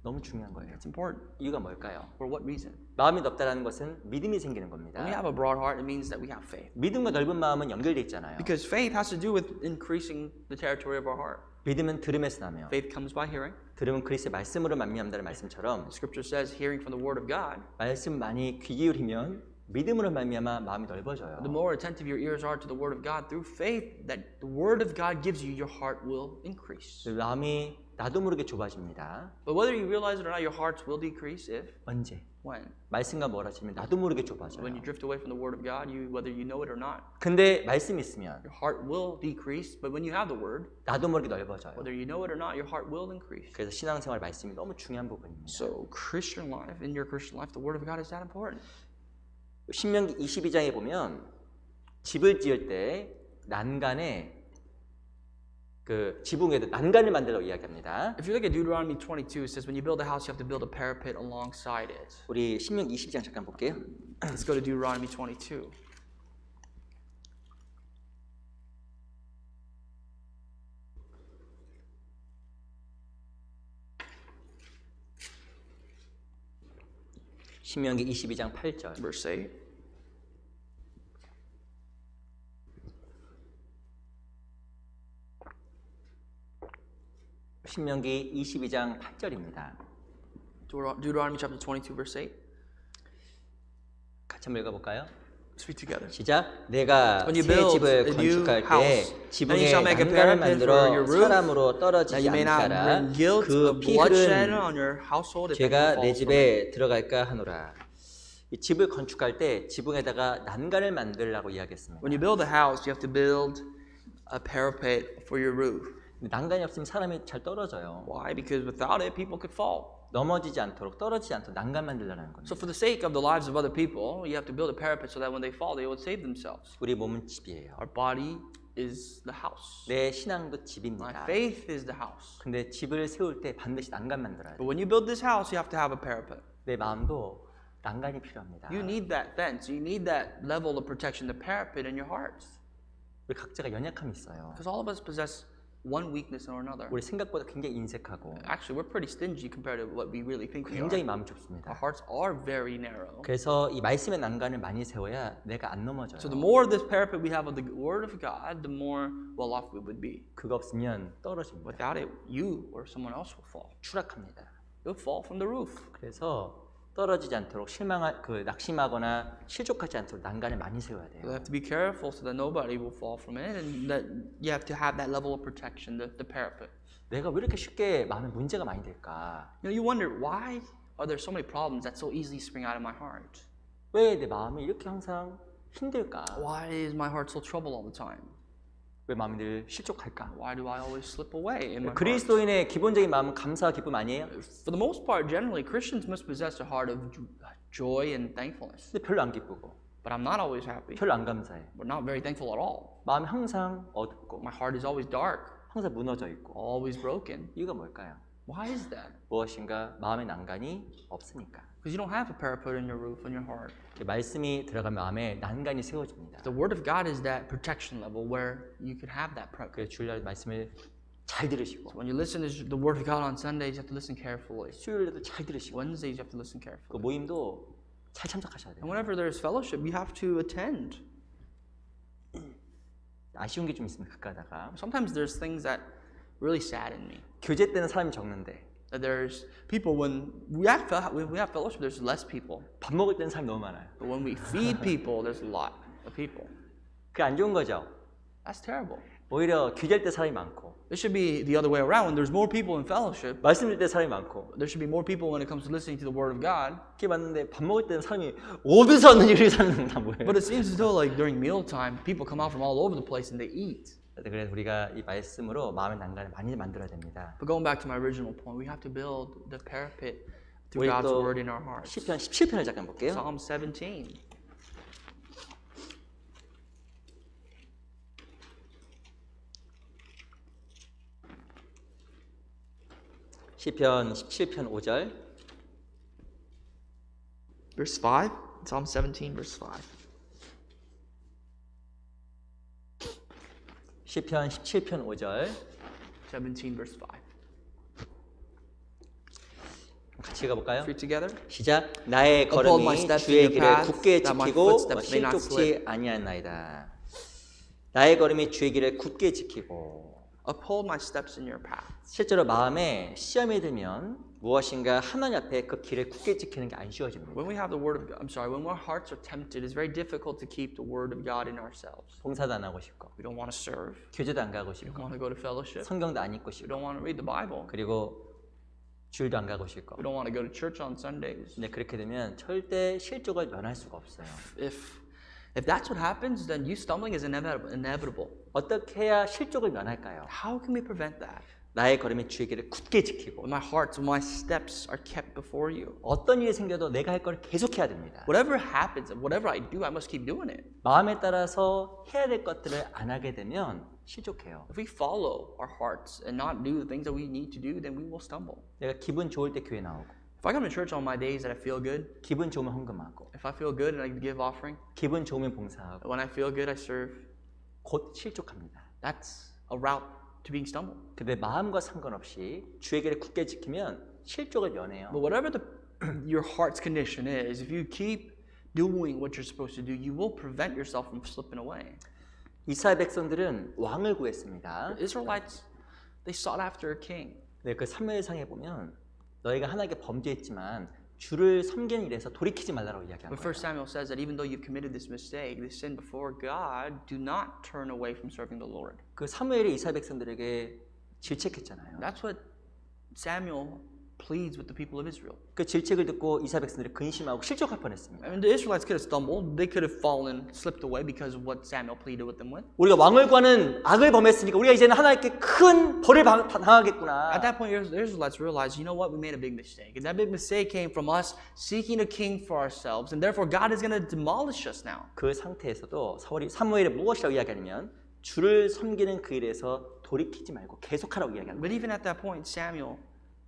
너무 중요한 거예요. It's important. 이유가 뭘까요? For what reason? 마음이 넓다라는 것은 믿음이 생기는 겁니다. When we have a broad heart, it means that we have faith. 믿음과 넓은 마음은 연결돼 있잖아요. Because faith has to do with increasing the territory of our heart. 믿음은 들음에서 나며 Faith comes by hearing. 들음은 그리스도의 말씀으로 만미한다는 말씀처럼 Scripture says hearing from the word of God. 말씀 많이 귀 기울이면 믿음으로 말미암아 마음이 넓어져요. The more attentive your ears are to the word of God, through faith that the word of God gives you, your heart will increase. 마음이 나도 모르게 좁아집니다. But whether you realize it or not, your hearts will decrease if, 언제? when? 말씀과 멀어지면 나도 모르게 좁아져요. When you drift away from the word of God, whether you know it or not, 근데 말씀이 있으면 your heart will decrease. But when you have the word, 나도 모르게 넓어져요. whether you know it or not, your heart will increase. 그래서 신앙생활 말씀이 너무 중요한 부분입니다. So Christian life, in your Christian life, the word of God is that important. 신명기 22장에 보면 집을 지을 때 난간에 그 지붕에도 난간을 만들라고 이야기합니다. If you look at Deuteronomy 22, it says when you build a house, you have to build a parapet alongside it. 우리 신명기 22장 잠깐 볼게요. Let's go to Deuteronomy 22. 신명기 22장 8절. Verse 8. 신명기 22장 8절입니다. Deuteronomy chapter 22, verse 8. 같이 한번 읽어볼까요? Let's read together. 시작. 내가 When you 새 build 집을 a new 건축할 때 house, then you 지붕에 shall make a 난간을 parapet for your 만들어 roof, 사람으로 that 떨어지지 you may 않게 not 하라. bring guilt 그 of bloodshed 피흘은 on your household if 죄가 anyone 내 falls from it. 집에 들어갈까 하노라. 이 집을 건축할 때 지붕에다가 난간을 만들라고 이야기했습니다. When you build a house, you have to build a parapet for your roof. 난간이 없으면 사람이 잘 떨어져요. Why? Because without it, people could fall. 넘어지지 않도록 떨어지지 않도록 난간 만들라는 겁니다. So for the sake of the lives of other people, you have to build a parapet so that when they fall, they would save themselves. 우리 몸은 집이에요. Our body is the house. 내 신앙도 My 집입니다. faith is the house. 근데 집을 세울 때 반드시 난간 만들어야 돼. But when you build this house, you have to have a parapet. 내 마음도 난간이 필요합니다. You need that fence. You need that level of protection, the parapet in your hearts. 우리 각자가 연약함이 있어요. Because all of us possess one weakness or another. 우리 생각보다 굉장히 인색하고 Actually, we're pretty stingy compared to what we really think we are. 굉장히 마음이 Our 좁습니다. hearts are very narrow. 그래서 이 말씀의 난간을 많이 세워야 내가 안 넘어져요. So the more of this parapet we have of the Word of God, the more well off we would be. 그거 없으면 떨어집니다. Without it, you or someone else will fall. 추락합니다. You'll fall from the roof. 그래서 떨어지지 않도록 낙심하거나 실족하지 않도록 난간을 많이 세워야 돼요. You have to be careful so that nobody will fall from it, and that you have to have that level of protection, the parapet. 내가 왜 이렇게 쉽게 마음에 문제가 많이 될까? You wonder why are there so many problems that so easily spring out of my heart? 왜 내 마음이 이렇게 항상 힘들까? Why is my heart so troubled all the time? 왜 마음이 늘 실족할까? Why do I always slip away in my heart? 그리스도인의 기본적인 마음은 감사와 기쁨 아니에요? For the most part, generally, Christians must possess a heart of joy and thankfulness. 근데 별로 안 기쁘고 But I'm not always happy. 별로 안 감사해. We're not very thankful at all. 마음이 항상 어둡고 My heart is always dark, 항상 무너져 있고 always broken. 이유가 뭘까요? Why is that? 무엇인가 마음의 난간이 없으니까. Because you don't have a parapet in your roof, in your heart. 이렇게 말씀이 들어가면 마음에 난간이 세워집니다. The Word of God is that protection level where you can have that parapet. 그래서 주일날 말씀을 잘 들으시고 When you listen to the Word of God on Sundays, you have to listen carefully. 수요일에도 잘 들으시고 Wednesdays, you have to listen 그 carefully. 모임도 잘 참석하셔야 돼요. And whenever there's fellowship, you have to attend. 아쉬운 게 좀 있으면 가까다가 Sometimes there's things that really sadden me. 교제 때는 사람이 적는데 That there's people when we have fellowship, there's less people. 밥 먹을 때는 사람이 너무 많아요. But when we feed people, there's a lot of people. 그게 안 좋은 거죠. That's terrible. 오히려 교제할 때 사람이 많고 It should be the other way around. When there's more people in fellowship, 말씀 들을 때 사람이 많고 there should be more people when it comes to listening to the Word of God. 그게 맞는데 밥 먹을 때는 사람이 어디서 왔는지 이렇게 사는 건 다 뭐예요? But it seems as though like during mealtime, people come out from all over the place and they eat. 그래서 우리가 이 말씀으로 마음의 난간을 많이 만들어야 됩니다. But going back to my original point, we have to build the parapet through 우리 God's 또 Word in our hearts. 시편 17편을 잠깐 볼게요. Psalm 17. 시편 17편 5절. Verse 5. Psalm 17, verse 5. 시편 17편 5절. 17, verse 5. 같이 가볼까요? Read together. 시작. 나의 Uphold my 걸음이 steps 주의 in your 길을 path, 굳게 that my 지키고 footsteps may not 실족치 아니하나이다. 나의 걸음이 주의 길을 굳게 지키고. Uphold my steps in your path. 실제로 마음에 시험이 들면 무엇인가 하나님 앞에 그 길을 굳게 지키는 게 안 쉬워집니다. When we have the Word of God, when our hearts are tempted, it's very difficult to keep the Word of God in ourselves. 봉사도 안 하고 싶고 We don't want to serve. 교제도 안 가고 We 싶고 don't want to go to fellowship. 성경도 안 읽고 We 싶고 don't want to read the Bible. 그리고 주일도 안 가고 싶고 We don't want to go to church on Sundays. 근데 그렇게 되면 절대 실족을 면할 수가 없어요. If that's what happens, then you stumbling is inevitable. 어떻게 해야 실족을 면할까요? How can we prevent that? 나의 걸음이 주의 길을 굳게 지키고 When my steps are kept before you. 어떤 일이 생겨도 내가 할 걸 계속해야 됩니다. Whatever happens, whatever I do, I must keep doing it. 마음에 따라서 해야 될 것들을 안 하게 되면 실족해요. If we follow our hearts and not do the things that we need to do, then we will stumble. 내가 기분 좋을 때 교회 나오고 If I come to church on my days that I feel good, 기분 좋으면 헌금하고 if I feel good and I give offering, 기분 좋으면 봉사하고 when I feel good, I serve, 곧 실족합니다. that's a route to being stumbled. 근데 마음과 상관없이 주의 길을 굳게 지키면 실족을 면해요. But whatever your heart's condition is, if you keep doing what you're supposed to do, you will prevent yourself from slipping away. 이스라엘 백성들은 왕을 구했습니다. The Israelites, they sought after a king. 네, 그 사무엘상에 보면 너희가 하나님께 범죄했지만 주를 섬기는 일에서 돌이키지 말라고 이야기한 But 거예요. 1 Samuel says that even though you've committed this mistake, this sin before God, do not turn away from serving the Lord. 그 사무엘이 이스라엘 백성들에게 질책했잖아요. That's what Samuel pleads with the people of Israel. 그 질책을 듣고 이스라엘 백성들이 근심하고 실족할 뻔했습니다. I mean, the Israelites could have stumbled. They could have fallen, slipped away because of what Samuel pleaded with them with. 우리가 왕을 구하는 악을 범했으니까 우리가 이제는 하나님께 큰 벌을 당하겠구나. At that point, the Israelites realized, you know what, we made a big mistake. And that big mistake came from us seeking a king for ourselves. And therefore, God is going to demolish us now. 그 상태에서도 사무엘이 무엇이라고 이야기하냐면 주를 섬기는 그 일에서 돌이키지 말고 계속하라고 이야기합니다. But even at that point, Samuel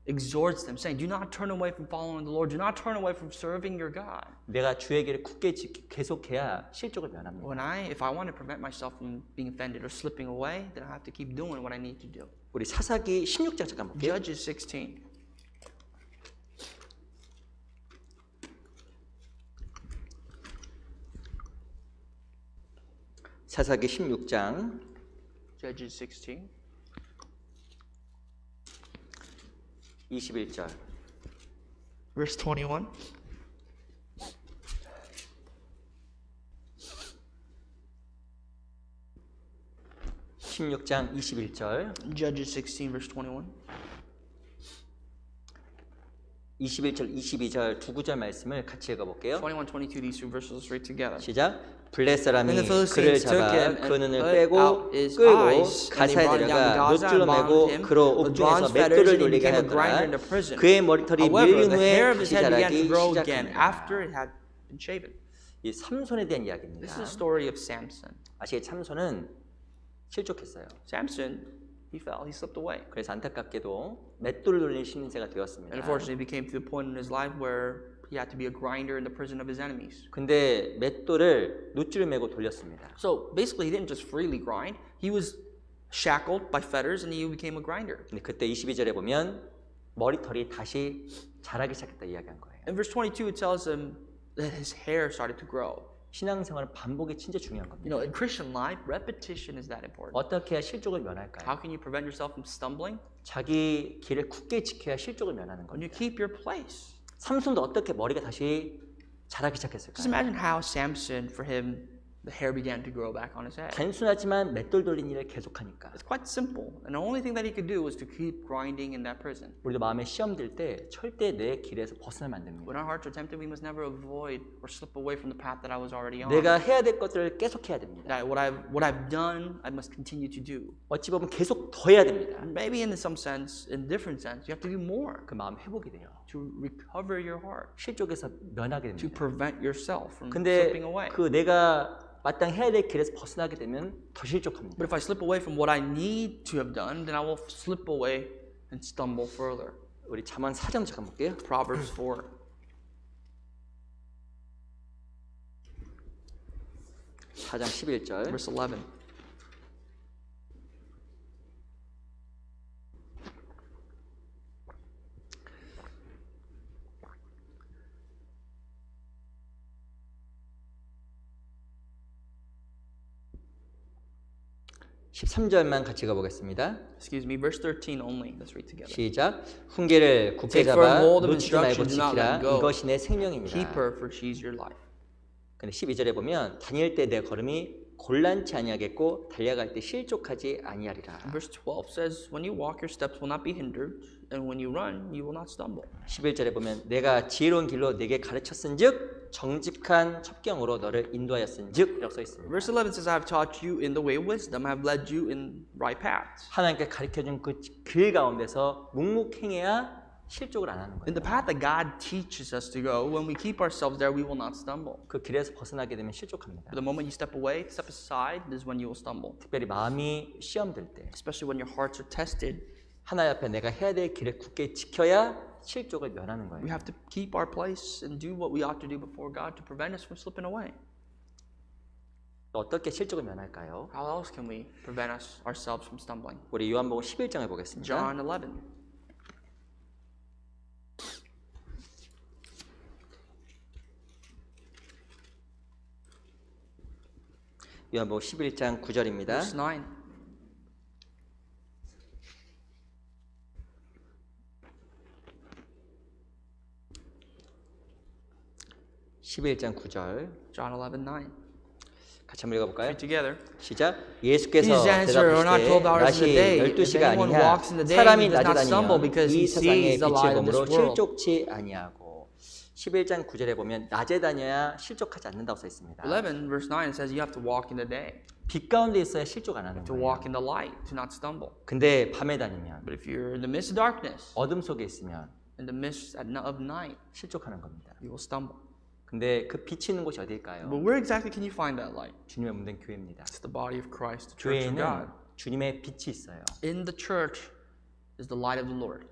exhorts them, saying, do not turn away from following the Lord. Do not turn away from serving your God. 내가 주의 길을 굳게 계속해야 실족을 면합니다. If I want to prevent myself from being offended or slipping away, then I have to keep doing what I need to do. 우리 사사기 16장 잠깐 볼게요. Judges 16. 사사기 16장 Judges 16. 21절. Verse 21. (16장 21절) Judges 16, verse 21. 21절, 22절 두 구절 말씀을 같이 읽어볼게요. 21, 22, these two verses, let's read together. 시작. 블레 사람이 And the 그를 Philistines took 잡아 him 그 and 눈을 put 빼고 out his 끌고 eyes, and they 가사에 brought him down to 데려가 Gaza 노줄로 and bound 매고 him 그로 with 옥중에서 bronze fetters, 맷돌을 and he 돌리게 became a grinder 하였더라. in the prison. 그의 머리털이 However, 밀린 the hair 후에 of his 다시 head began to 자라기 grow again 시작합니다. after it had been shaven. 이 삼손에 대한 This 이야기입니다. is the story of Samson. 아시게 삼손은 실족했어요. Samson, he fell, he slipped away. 그래서 안타깝게도 맷돌을 돌리는 신세가 되었습니다. And unfortunately, he became to the point in his life where he had to be a grinder in the prison of his enemies. 근데 맷돌을 놋줄을 메고 돌렸습니다. So basically, he didn't just freely grind. He was shackled by fetters and he became a grinder. 근데 그때 22절에 보면 머리털이 다시 자라기 시작했다 이야기한 거예요. In verse 22, it tells him that his hair started to grow. 신앙생활 반복이 진짜 중요한 겁니다. You know, in Christian life, repetition is that important. 어떻게 해야 실족을 면할까요? How can you prevent yourself from stumbling? 자기 길을 굳게 지켜야 실족을 면하는 When you 겁니다. keep your place. 삼손도 어떻게 머리가 다시 자라기 Just 시작했을까요? imagine how Samson, for him, the hair began to grow back on his head. 단순하지만 맷돌 돌린 일을 계속하니까. It's quite simple. And the only thing that he could do was to keep grinding in that prison. 우리도 마음에 시험 들 때 절대 내 길에서 벗어나면 안 됩니다. When our hearts are tempted, we must never avoid or slip away from the path that I was already on. 내가 해야 될 것들을 계속 해야 됩니다. That what I've done, I must continue to do. 어찌 보면 계속 더 해야 됩니다. And maybe in some sense, in different sense, you have to do more 그 마음 회복이 돼요. to recover your heart, 실족에서 면하게 to 됩니다. prevent yourself from 근데 slipping away. 그 내가 마땅히 해야 될 길에서 벗어나게 되면 더 실족합니다. But if I slip away from what I need to have done, then I will slip away and stumble further. 우리 잠언 4장 잠깐 볼게요. Proverbs 4. 4장 11절. Verse 11. (13절만) 같이 가보겠습니다. Excuse me, verse 13 only. Let's read together. 시작. 훈계를 굳게 Take firm 잡아 hold of 놓치지 말고 instruction, do not 지키라. let go. 이것이 내 생명이니라. Keep her, for she is your life. 근데 12절에 보면 다닐 때 내 걸음이 곤란치 아니하겠고 달려갈 때 실족하지 아니하리라. Verse 12 says, when you walk, your steps will not be hindered, and when you run, you will not stumble. 11절에 보면 내가 지혜로운 길로 네게 가르쳤은즉 정직한 첩경으로 너를 인도하였은즉 이라고 써 있습니다. Verse 11 says, I have taught you in the way of wisdom, I have led you in right paths. 하나님께 가르쳐준 그 길 가운데서 묵묵행해야 실족을 안 하는 In the 거예요. path that God teaches us to go, when we keep ourselves there, we will not stumble. 그 길에서 벗어나게 되면 실족합니다. But the moment you step away, step aside, is when you will stumble. 특별히 마음이 시험될 때 Especially when your hearts are tested, 하나님 앞에 내가 해야 될 길을 굳게 지켜야 실족을 면하는 we 거예요. have to keep our place and do what we ought to do before God to prevent us from slipping away. 어떻게 실족을 면할까요? How else can we prevent ourselves from stumbling? 우리 요한복음 11장을 보겠습니다. John 11. 요한복음 11장 9절입니다. Verse 9. (11장 9절) John 11:9. 같이 한번 읽어볼까요? Read together. 시작. 예수께서 Jesus answered, "Are not 12 hours in the 대답하시되 day? If 12시가 anyone 아니냐 walks in the day, 사람이 he does not 낮에 stumble 다니면 because 이 he 세상의 sees the 빛을 light of this 보므로 world." 실족치 아니하고 11장 9절에 보면 낮에 다녀야 실족하지 않는다고 써 있습니다. 11 verse 9 it says you have to walk in the day, 빛 가운데 있어야 실족 안 하는 to 거예요. walk in the light, to not stumble. 근데 밤에 다니면 But if you're in the midst of darkness, 어둠 속에 있으면 in the midst of night, 실족하는 겁니다. you will stumble. 근데 그 빛이 있는 곳이 어딜까요? But where exactly can you find that light? 주님의 몸된 교회입니다. It's the body of Christ, the church of 교회에는 God. 주님의 빛이 있어요. In the church is the light of the Lord.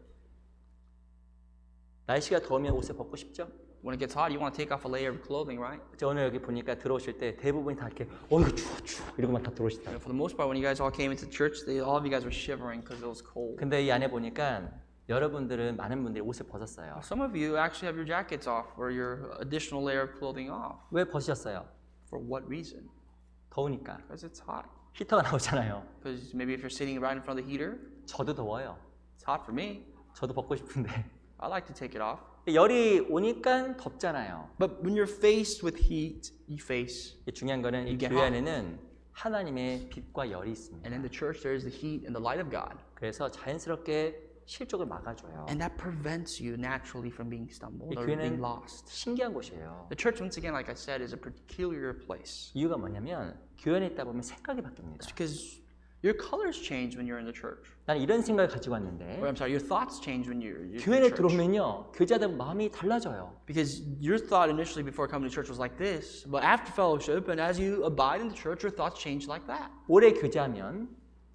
날씨가 더우면 옷을 벗고 싶죠? When it gets hot, you want to take off a layer of clothing, right? 저 오늘 여기 보니까 들어오실 때 대부분이 다 이렇게 이거 추워 이러고 막 다 들어오시더라고요. For the most part, when you guys all came into church, all of you guys were shivering because it was cold. 근데 이 안에 보니까 여러분들은 많은 분들이 옷을 벗었어요. Some of you actually have your jackets off or your additional layer of clothing off. 왜 벗으셨어요? For what reason? 더우니까. Because it's hot. 히터가 나오잖아요. Because maybe if you're sitting right in front of the heater, 저도 더워요. it's hot for me. 저도 벗고 싶은데 I like to take it off. 열이 오니까 덥잖아요. But when you're faced with heat, you face. 중요한 거는 이 You get 교회 hot. 안에는 하나님의 빛과 열이 있습니다. And in the church, there is the heat and the light of God. 그래서 자연스럽게 실족을 막아줘요. And that prevents you naturally from being stumbled 이 or being 교회는 lost. 신기한 곳이에요. The church, once again, like I said, is a peculiar place. 이유가 뭐냐면 교회 안에 있다 보면 생각이 바뀝니다. It's because your colors change when you're in the church. 나는 이런 생각을 가지고 왔는데 Or I'm sorry, your thoughts change when you're in 교회 안에 church. 들어오면요 교제하다 보면 마음이 달라져요. Because your thought initially before coming to church was like this, but after fellowship and as you abide in the church, your thoughts change like that. 오래 교제하면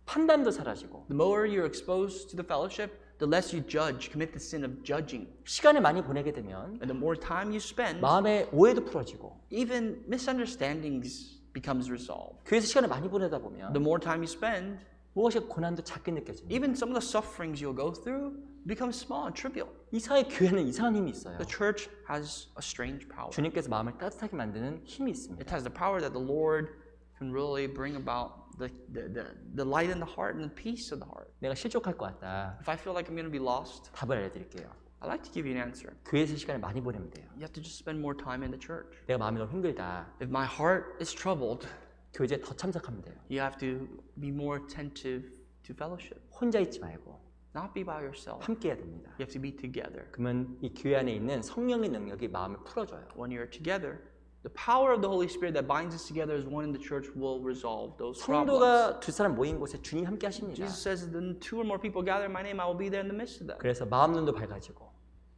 판단도 사라지고 The more you're exposed to the fellowship, the less you judge, commit the sin of judging. 시간을 많이 보내게 되면 And the more time you spend, 마음의 오해도 풀어지고 even misunderstandings becomes resolved. 교회에서 시간을 많이 보내다 보면 The more time you spend, 무엇이 고난도 작게 느껴집니다. even some of the sufferings you'll go through become small and trivial. 이사의 교회는 이상한 힘이 있어요. The church has a strange power. 주님께서 마음을 따뜻하게 만드는 힘이 있습니다. It has the power that the Lord can really bring about the light in the heart and the peace of the heart. 내가 실족할 것 같다. If I feel like I'm going to be lost, 답을 알려드릴게요. I'd like to give you an answer. 교회에서 시간을 많이 보내면 돼요. You have to just spend more time in the church. 내가 마음이 너무 힘들다. If my heart is troubled, 교제에 더 참석하면 돼요. you have to be more attentive to fellowship. 혼자 있지 말고 Not be by yourself. 함께 해야 됩니다. You have to be together. 그러면 이 교회 안에 있는 성령의 능력이 마음을 풀어줘요. When you're together, the power of the Holy Spirit that binds us together as one in the church will resolve those problems. 성도가 두 사람 모인 곳에 주님 함께 하십니다. Jesus says, "Then two or more people gather in my name, I will be there in the midst of them." 그래서 마음 눈도 밝아지고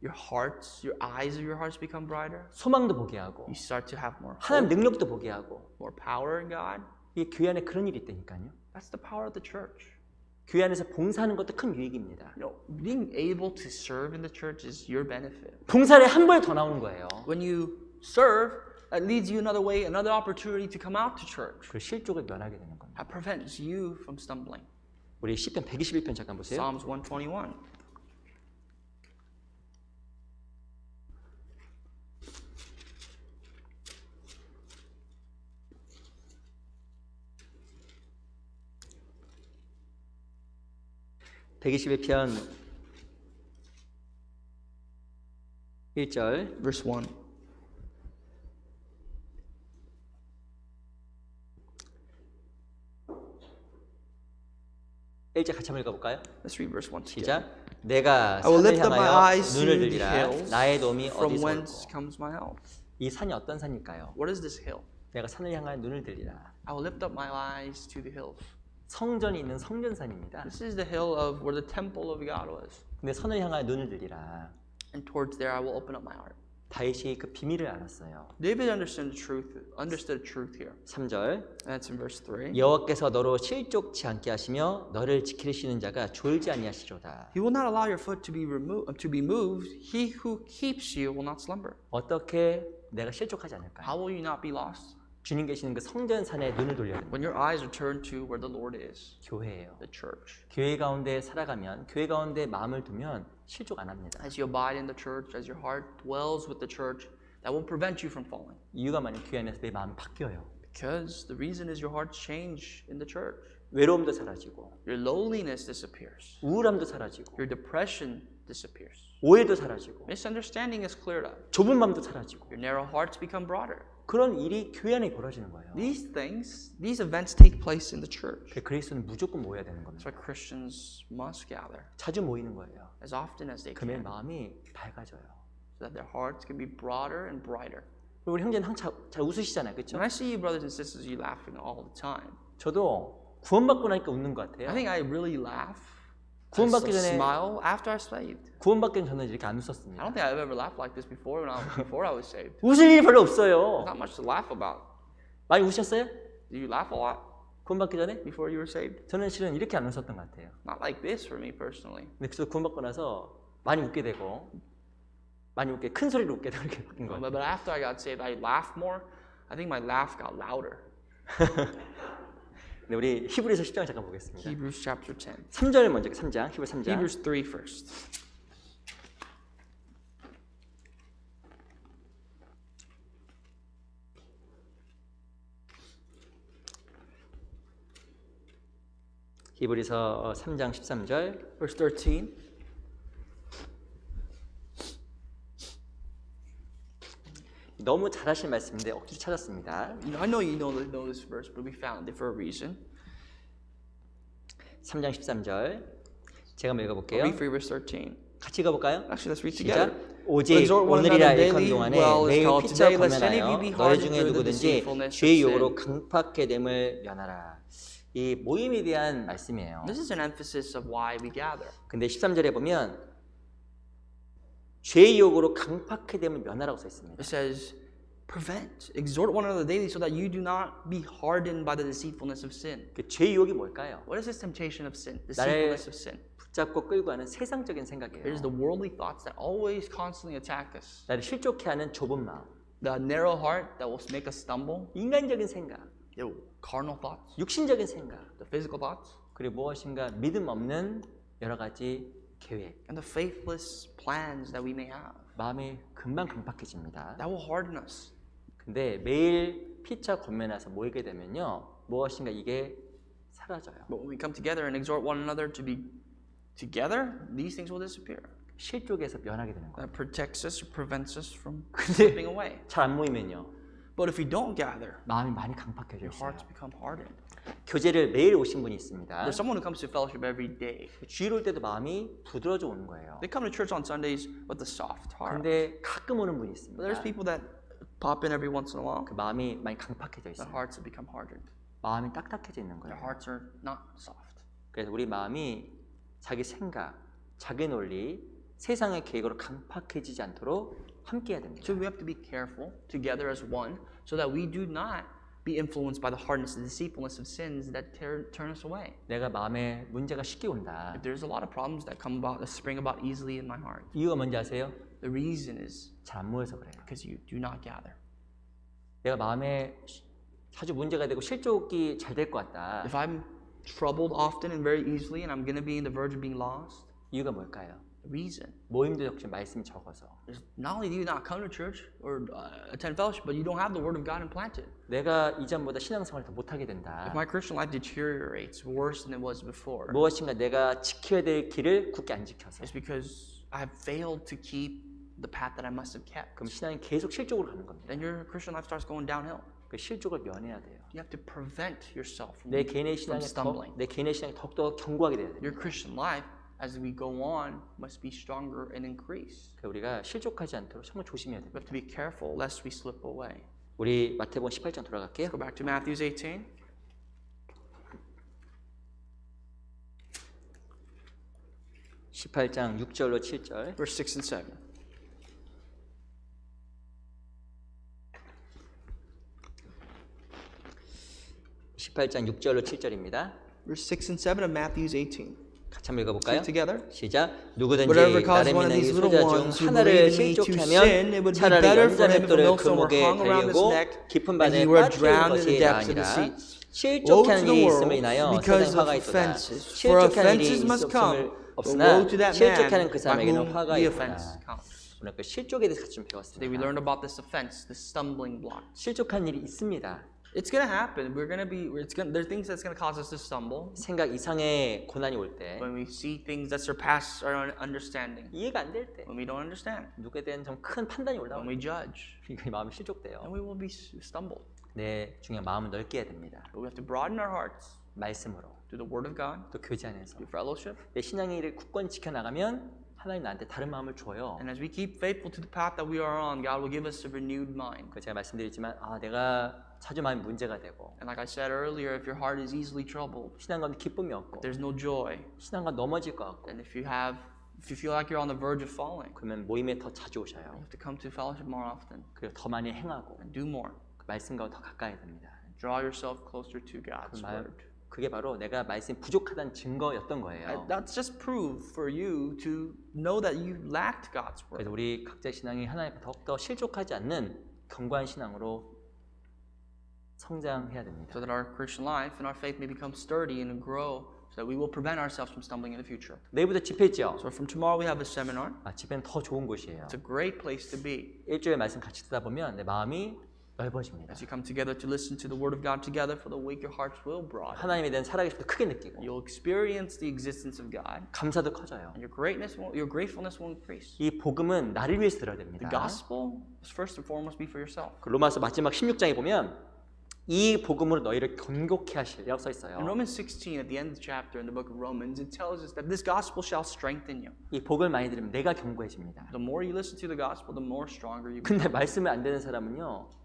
Your hearts, your eyes of your hearts become brighter. 소망도 보게 하고 You start to have more 하나님 hope, 능력도 보게 하고 more power in God. 이 교회 안에 그런 일이 있다니까요. That's the power of the church. 교회 안에서 봉사하는 것도 큰 유익입니다. You know, being able to serve in the church is your benefit. 봉사에 한 번에 더 나오는 거예요. When you serve, that leads you another way, another opportunity to come out to church. 그 실족을 면하게 되는 겁니다. That prevents you from stumbling. 우리 시편 121편 잠깐 보세요. Psalms 121. (121편) 1절 Verse 1. (1절) 같이 한번 읽어볼까요? Let's read verse 1 together. 시작. 내가 I will 산을 lift up my 향하여 eyes to 눈을 the 들리라. hills. 나의 도움이 From 어디서 whence 올까? comes my help? 이 산이 어떤 산일까요? What is this hill? 내가 산을 향하여 눈을 들리라. I will lift up my eyes to the hills. 성전이 있는 성전산입니다. This is the hill of where the temple of God was. 근데 산을 향하여 눈을 들리라. And towards there I will open up my heart. 다윗이 그 비밀을 알았어요. David understood the truth here. 3절 And that's in verse 3. 여호와께서 너로 실족치 않게 하시며 너를 지키시는 자가 졸지 아니하시로다. He will not allow your foot to be moved. He who keeps you will not slumber. 어떻게 내가 실족하지 않을까요? How will you not be lost? 주님 계시는 그 성전산에 눈을 돌려야 됩니다. When your eyes are turned to where the Lord is, 교회예요. the church. 교회 가운데 살아가면 교회 가운데 마음을 두면 실족 안 합니다. As you abide in the church, as your heart dwells with the church, that will prevent you from falling. 이유가 뭐냐면 교회 안에서 내 마음이 바뀌어요. Because the reason is your hearts change in the church. 외로움도 사라지고 Your loneliness disappears. 우울함도 사라지고 Your depression disappears. 오해도 사라지고 Misunderstanding is cleared up. 좁은 마음도 사라지고 Your narrow hearts become broader. 그런 일이 교회 안에 벌어지는 거예요. These events take place in the church. 그 그리스도는 무조건 모여야 되는 That's 겁니다. why Christians must gather 자주 모이는 거예요. as often as they 그러면 can, 마음이 밝아져요. so that their hearts can be broader and brighter. 그리고 우리 형제는 항상 잘 웃으시잖아요, 그렇죠? When I see you brothers and sisters, you laughing all the time. 저도 구원받고 나니까 웃는 것 I 같아요. think I really laugh 구원받기 still 전에 smile after I'm saved. 구원받기 전에 저는 이렇게 안 I 웃었습니다. don't think I've ever laughed like this before before I was saved. 웃을 일이 별로 There's 없어요. not much to laugh about. 많이 우셨어요? Do you laugh a lot 구원받기 전에? before you were saved? 저는 실은 이렇게 안 웃었던 것 같아요. Not like this for me personally. 근데 그래서 구원받고 나서 많이 웃게 되고 많이 웃게 큰 소리로 웃게 되고 이렇게 바뀐 것 같아요. But after I got saved, I laughed more. I think my laugh got louder. 네, 우리 히브리서 10장 잠깐 보겠습니다. Hebrews chapter 10. 3절 먼저 3장 히브리 3장. Hebrews 3 first. 히브리서 3장 13절. Verse 13. 너무 잘하신 말씀인데 억지로 찾았습니다. I know you know this verse, but we found it for a reason. 3장 13절. 제가 한번 읽어볼게요. Read 3 verse 13. 같이 읽어볼까요? Actually, let's read 시작. together. 오직 Exhort one 오늘이라 another 일컫는 daily 동안에 while it's 매일 called 피차 today, lest any of you 권면하여 be 너희 hardened 중에 through the 누구든지 deceitfulness of 죄의 sin. 욕으로 강팍게 됨을 면하라. 이 모임에 대한 말씀이에요. This is an emphasis of why we gather. 근데 13절에 보면 죄의 욕으로 강팍게 됨을 면하라고 써 있습니다. It says, prevent, exhort one another daily so that you do not be hardened by the deceitfulness of sin. 그 죄의 욕이 뭘까요? What is this temptation of sin? 나를 Deceitfulness of sin. 붙잡고 끌고 가는 세상적인 It is 생각이에요. the worldly thoughts that always constantly attack us. 나를 실족해 하는 좁은 마음, The narrow heart that will make us stumble. 인간적인 생각, The carnal thoughts. 육신적인 생각, The physical thoughts. 그리고 무엇인가 믿음 없는 여러 가지 계획, And the faithless plans that we may have. 마음이 금방 강팍해집니다. That will harden us. 근데 매일 피차 권면해서 모이게 되면요, 무엇인가 이게 사라져요. But when we come together and exhort one another to be together, these things will disappear. 실족에서 면하게 되는 거예요. That protects us or prevents us from 근데 slipping away. 잘 안 모이면요, But if we don't gather, 마음이 많이 강팍해져 your 있어요. hearts become hardened. 교제를 매일 오신 분이 있습니다. There's someone who comes to fellowship every day. 주일 올 때도 마음이 부드러져 오는 거예요. They come to church on Sundays with a soft heart. 근데 가끔 오는 분이 But there's 있습니다. people that pop in every once in a while. 그 마음이 많이 강팍해져 Their 있어요. hearts have become hardened. 마음이 딱딱해져 있는 Their 거예요. hearts are not soft. 그래서 우리 마음이 자기 생각, 자기 논리, 세상의 계획으로 강팍해지지 않도록 함께 해야 됩니다. So we have to be careful together as one so that we do not be influenced by the hardness and deceitfulness of sins that turn us away. 내가 마음에 문제가 쉽게 온다. If there's a lot of problems that come about, that spring about easily in my heart, 이유가 뭔지 아세요? the reason is 잘 안 모여서 그래요. because you do not gather. 내가 마음에 자주 문제가 되고 실족이 잘 될 것 같다. If I'm troubled often and very easily and I'm going to be in the verge of being lost, 이유가 뭘까요? the reason 모임도 역시 말씀이 적어서 is not only do you not come to church or attend fellowship, but you don't have the word of God implanted. 내가 이전보다 신앙생활을 더 못하게 된다. If my Christian life deteriorates worse than it was before, 무엇인가 내가 지켜야 될 길을 굳게 안 지켜서 it's because I have failed to keep the path that I must have kept. 그럼 신앙이 계속 실족으로 가는 겁니다. Then your Christian life starts going downhill. 그 실족을 면해야 돼요. You have to prevent yourself from, 내 개인의 from 신앙이 stumbling. 내 개인의 신앙이 더욱더 견고하게 돼야 돼요. Your Christian life, as we go on, must be stronger and increase. 그래서 우리가 실족하지 않도록 정말 조심해야 We 됩니다. have to be careful lest we slip away. 우리 마태복음 18장 돌아갈게요. Let's go back to Matthew 18. 18장 6절로 7절. Verse 6 and 7. (18장 6절로 7절입니다) Verse 6 and 7 of Matthew 18. 같이 한번 읽어볼까요? Together. 시작. 누구든지 Whatever 나를 causes one of 믿는 이 these little 소자 중 ones who 하나를 believe in me to 실족하면 sin, it would be 차라리 better for him if a 연자맷돌을 그 millstone were 목에 hung around his 달리고 neck 깊은 and 바다에 he were 빠뜨리는 drowned in the 것이 depths of the 아니라 sea. Woe 실족하는 to the 일이 있음을 world 인하여 because 세상에 of 화가 있도다. offenses. For 실족하는 일이 offenses must come, 없으나 but woe to that 실족하는 man 그 by 사람에게는 whom 화가 the 있구나. offense comes. 오늘 그 실족에 대해서 같이 좀 Today we 배웠습니다. learned about this offense, this stumbling block. 실족한 일이 있습니다. It's gonna happen. There are things that's gonna cause us to stumble 생각 이상의 고난이 올 때, when we see things that surpass our understanding. 이해가 안 될 때, When we don't understand, 누구에 대한 좀 큰 판단이 when 올라오면 we judge, 이 마음이 실족돼요. and we will be stumbled. 내 중에 마음을 넓게 해야 됩니다. But we have to broaden our hearts 말씀으로, through the Word of God, 또 교제 안에서 through fellowship, 내 신앙을 굳건히 지켜나가면 하나님 나한테 다른 마음을 줘요. and as we keep faithful to the path that we are on, God will give us a renewed mind. 그 제가 말씀드리지만 내가 자주 많이 문제가 되고 And like I said earlier, if your heart is easily troubled, 신앙 가운데 기쁨이 없고 there's no joy, 신앙 가운데 넘어질 것 같고 and if you feel like you're on the verge of falling, 그러면 모임에 더 자주 you 오셔요. have to come to fellowship more often 그리고 더 많이 행하고 and do more. 그 말씀과 더 가까이 됩니다. Draw yourself closer to God's word. 그게 바로 내가 말씀 부족하다는 증거였던 거예요. That's just proof for you to know that you lacked God's word. 그래서 우리 각자의 신앙이 하나님 앞에 더욱더 실족하지 않는 견고한 신앙으로 성장해야 됩니다. So that our Christian life and our faith may become sturdy and grow, so that we will prevent ourselves from stumbling in the future. 내일부터 집회죠. So from tomorrow we have a seminar. 집회는 더 좋은 곳이에요. It's a great place to be. 일주일 말씀 같이 듣다 보면 내 마음이 넓어집니다. As you come together to listen to the Word of God together for the week, your hearts will broaden. 하나님에 대한 살아계심도 크게 느끼고 You'll experience the existence of God, 감사도 커져요. and your gratefulness will increase. 이 복음은 나를 위해서 들어야 The 됩니다. gospel must first and foremost be for yourself. 그 로마서 마지막 16장에 보면 이 복음으로 너희를 견고케 하시리라고 써 In 있어요. Romans 16, at the end of the chapter in the book of Romans, it tells us that this gospel shall strengthen you. 이 복을 많이 들으면 내가 견고해집니다. The more you listen to the gospel, the more stronger you become. 근데 말씀을 안 되는 사람은요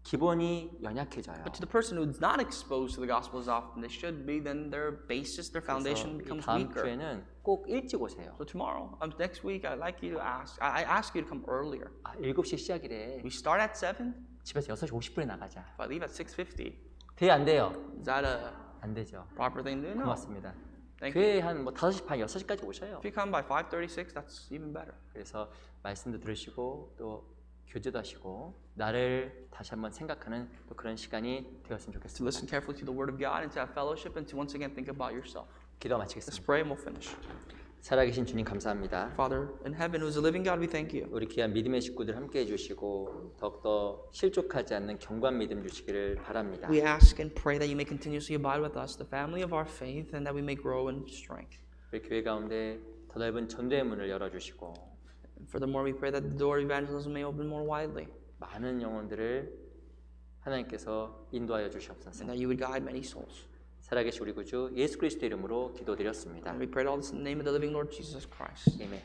기본이 연약해져요. But to the person who's not exposed to the gospel as often they should be, then their basis, their foundation 그래서 이 becomes 다음 weaker. 주에는 꼭 일찍 오세요. So tomorrow, next week, I'd like you to I ask you to come earlier. 7시 시작이래. We start at 7. 집에서 6시 50분에 나가자. If I leave at 6:50, 돼요 안 돼요? is that a 안 되죠. proper thing to do? No. 고맙습니다. Thank you. 교회에 한 5시 반 6시까지 오셔요. If you come by 5:36, that's even better. 그래서 말씀도 들으시고 또 교제도 하시고 나를 다시 한번 생각하는 또 그런 시간이 되었으면 To 좋겠습니다. listen carefully to the Word of God and to have fellowship and to once again think about yourself. 기도 Let's 마치겠습니다. pray and we'll finish. 살아계신 주님 감사합니다. Father in heaven, who is a living God, we thank you. 우리 귀한 믿음의 식구들 함께 해주시고 더욱더 실족하지 않는 견고한 믿음 주시기를 바랍니다. We ask and pray that you may continuously abide with us, the family of our faith, and that we may grow in strength. 우리 교회 가운데 더 넓은 전도의 문을 열어주시고 And furthermore, we pray that the door of evangelism may open more widely, 많은 영혼들을 하나님께서 인도하여 주시옵소서. and that you would guide many souls. 살아계신 우리 구주 예수 그리스도 이름으로 기도드렸습니다. And we pray all this in the name of the living Lord Jesus Christ. 아멘.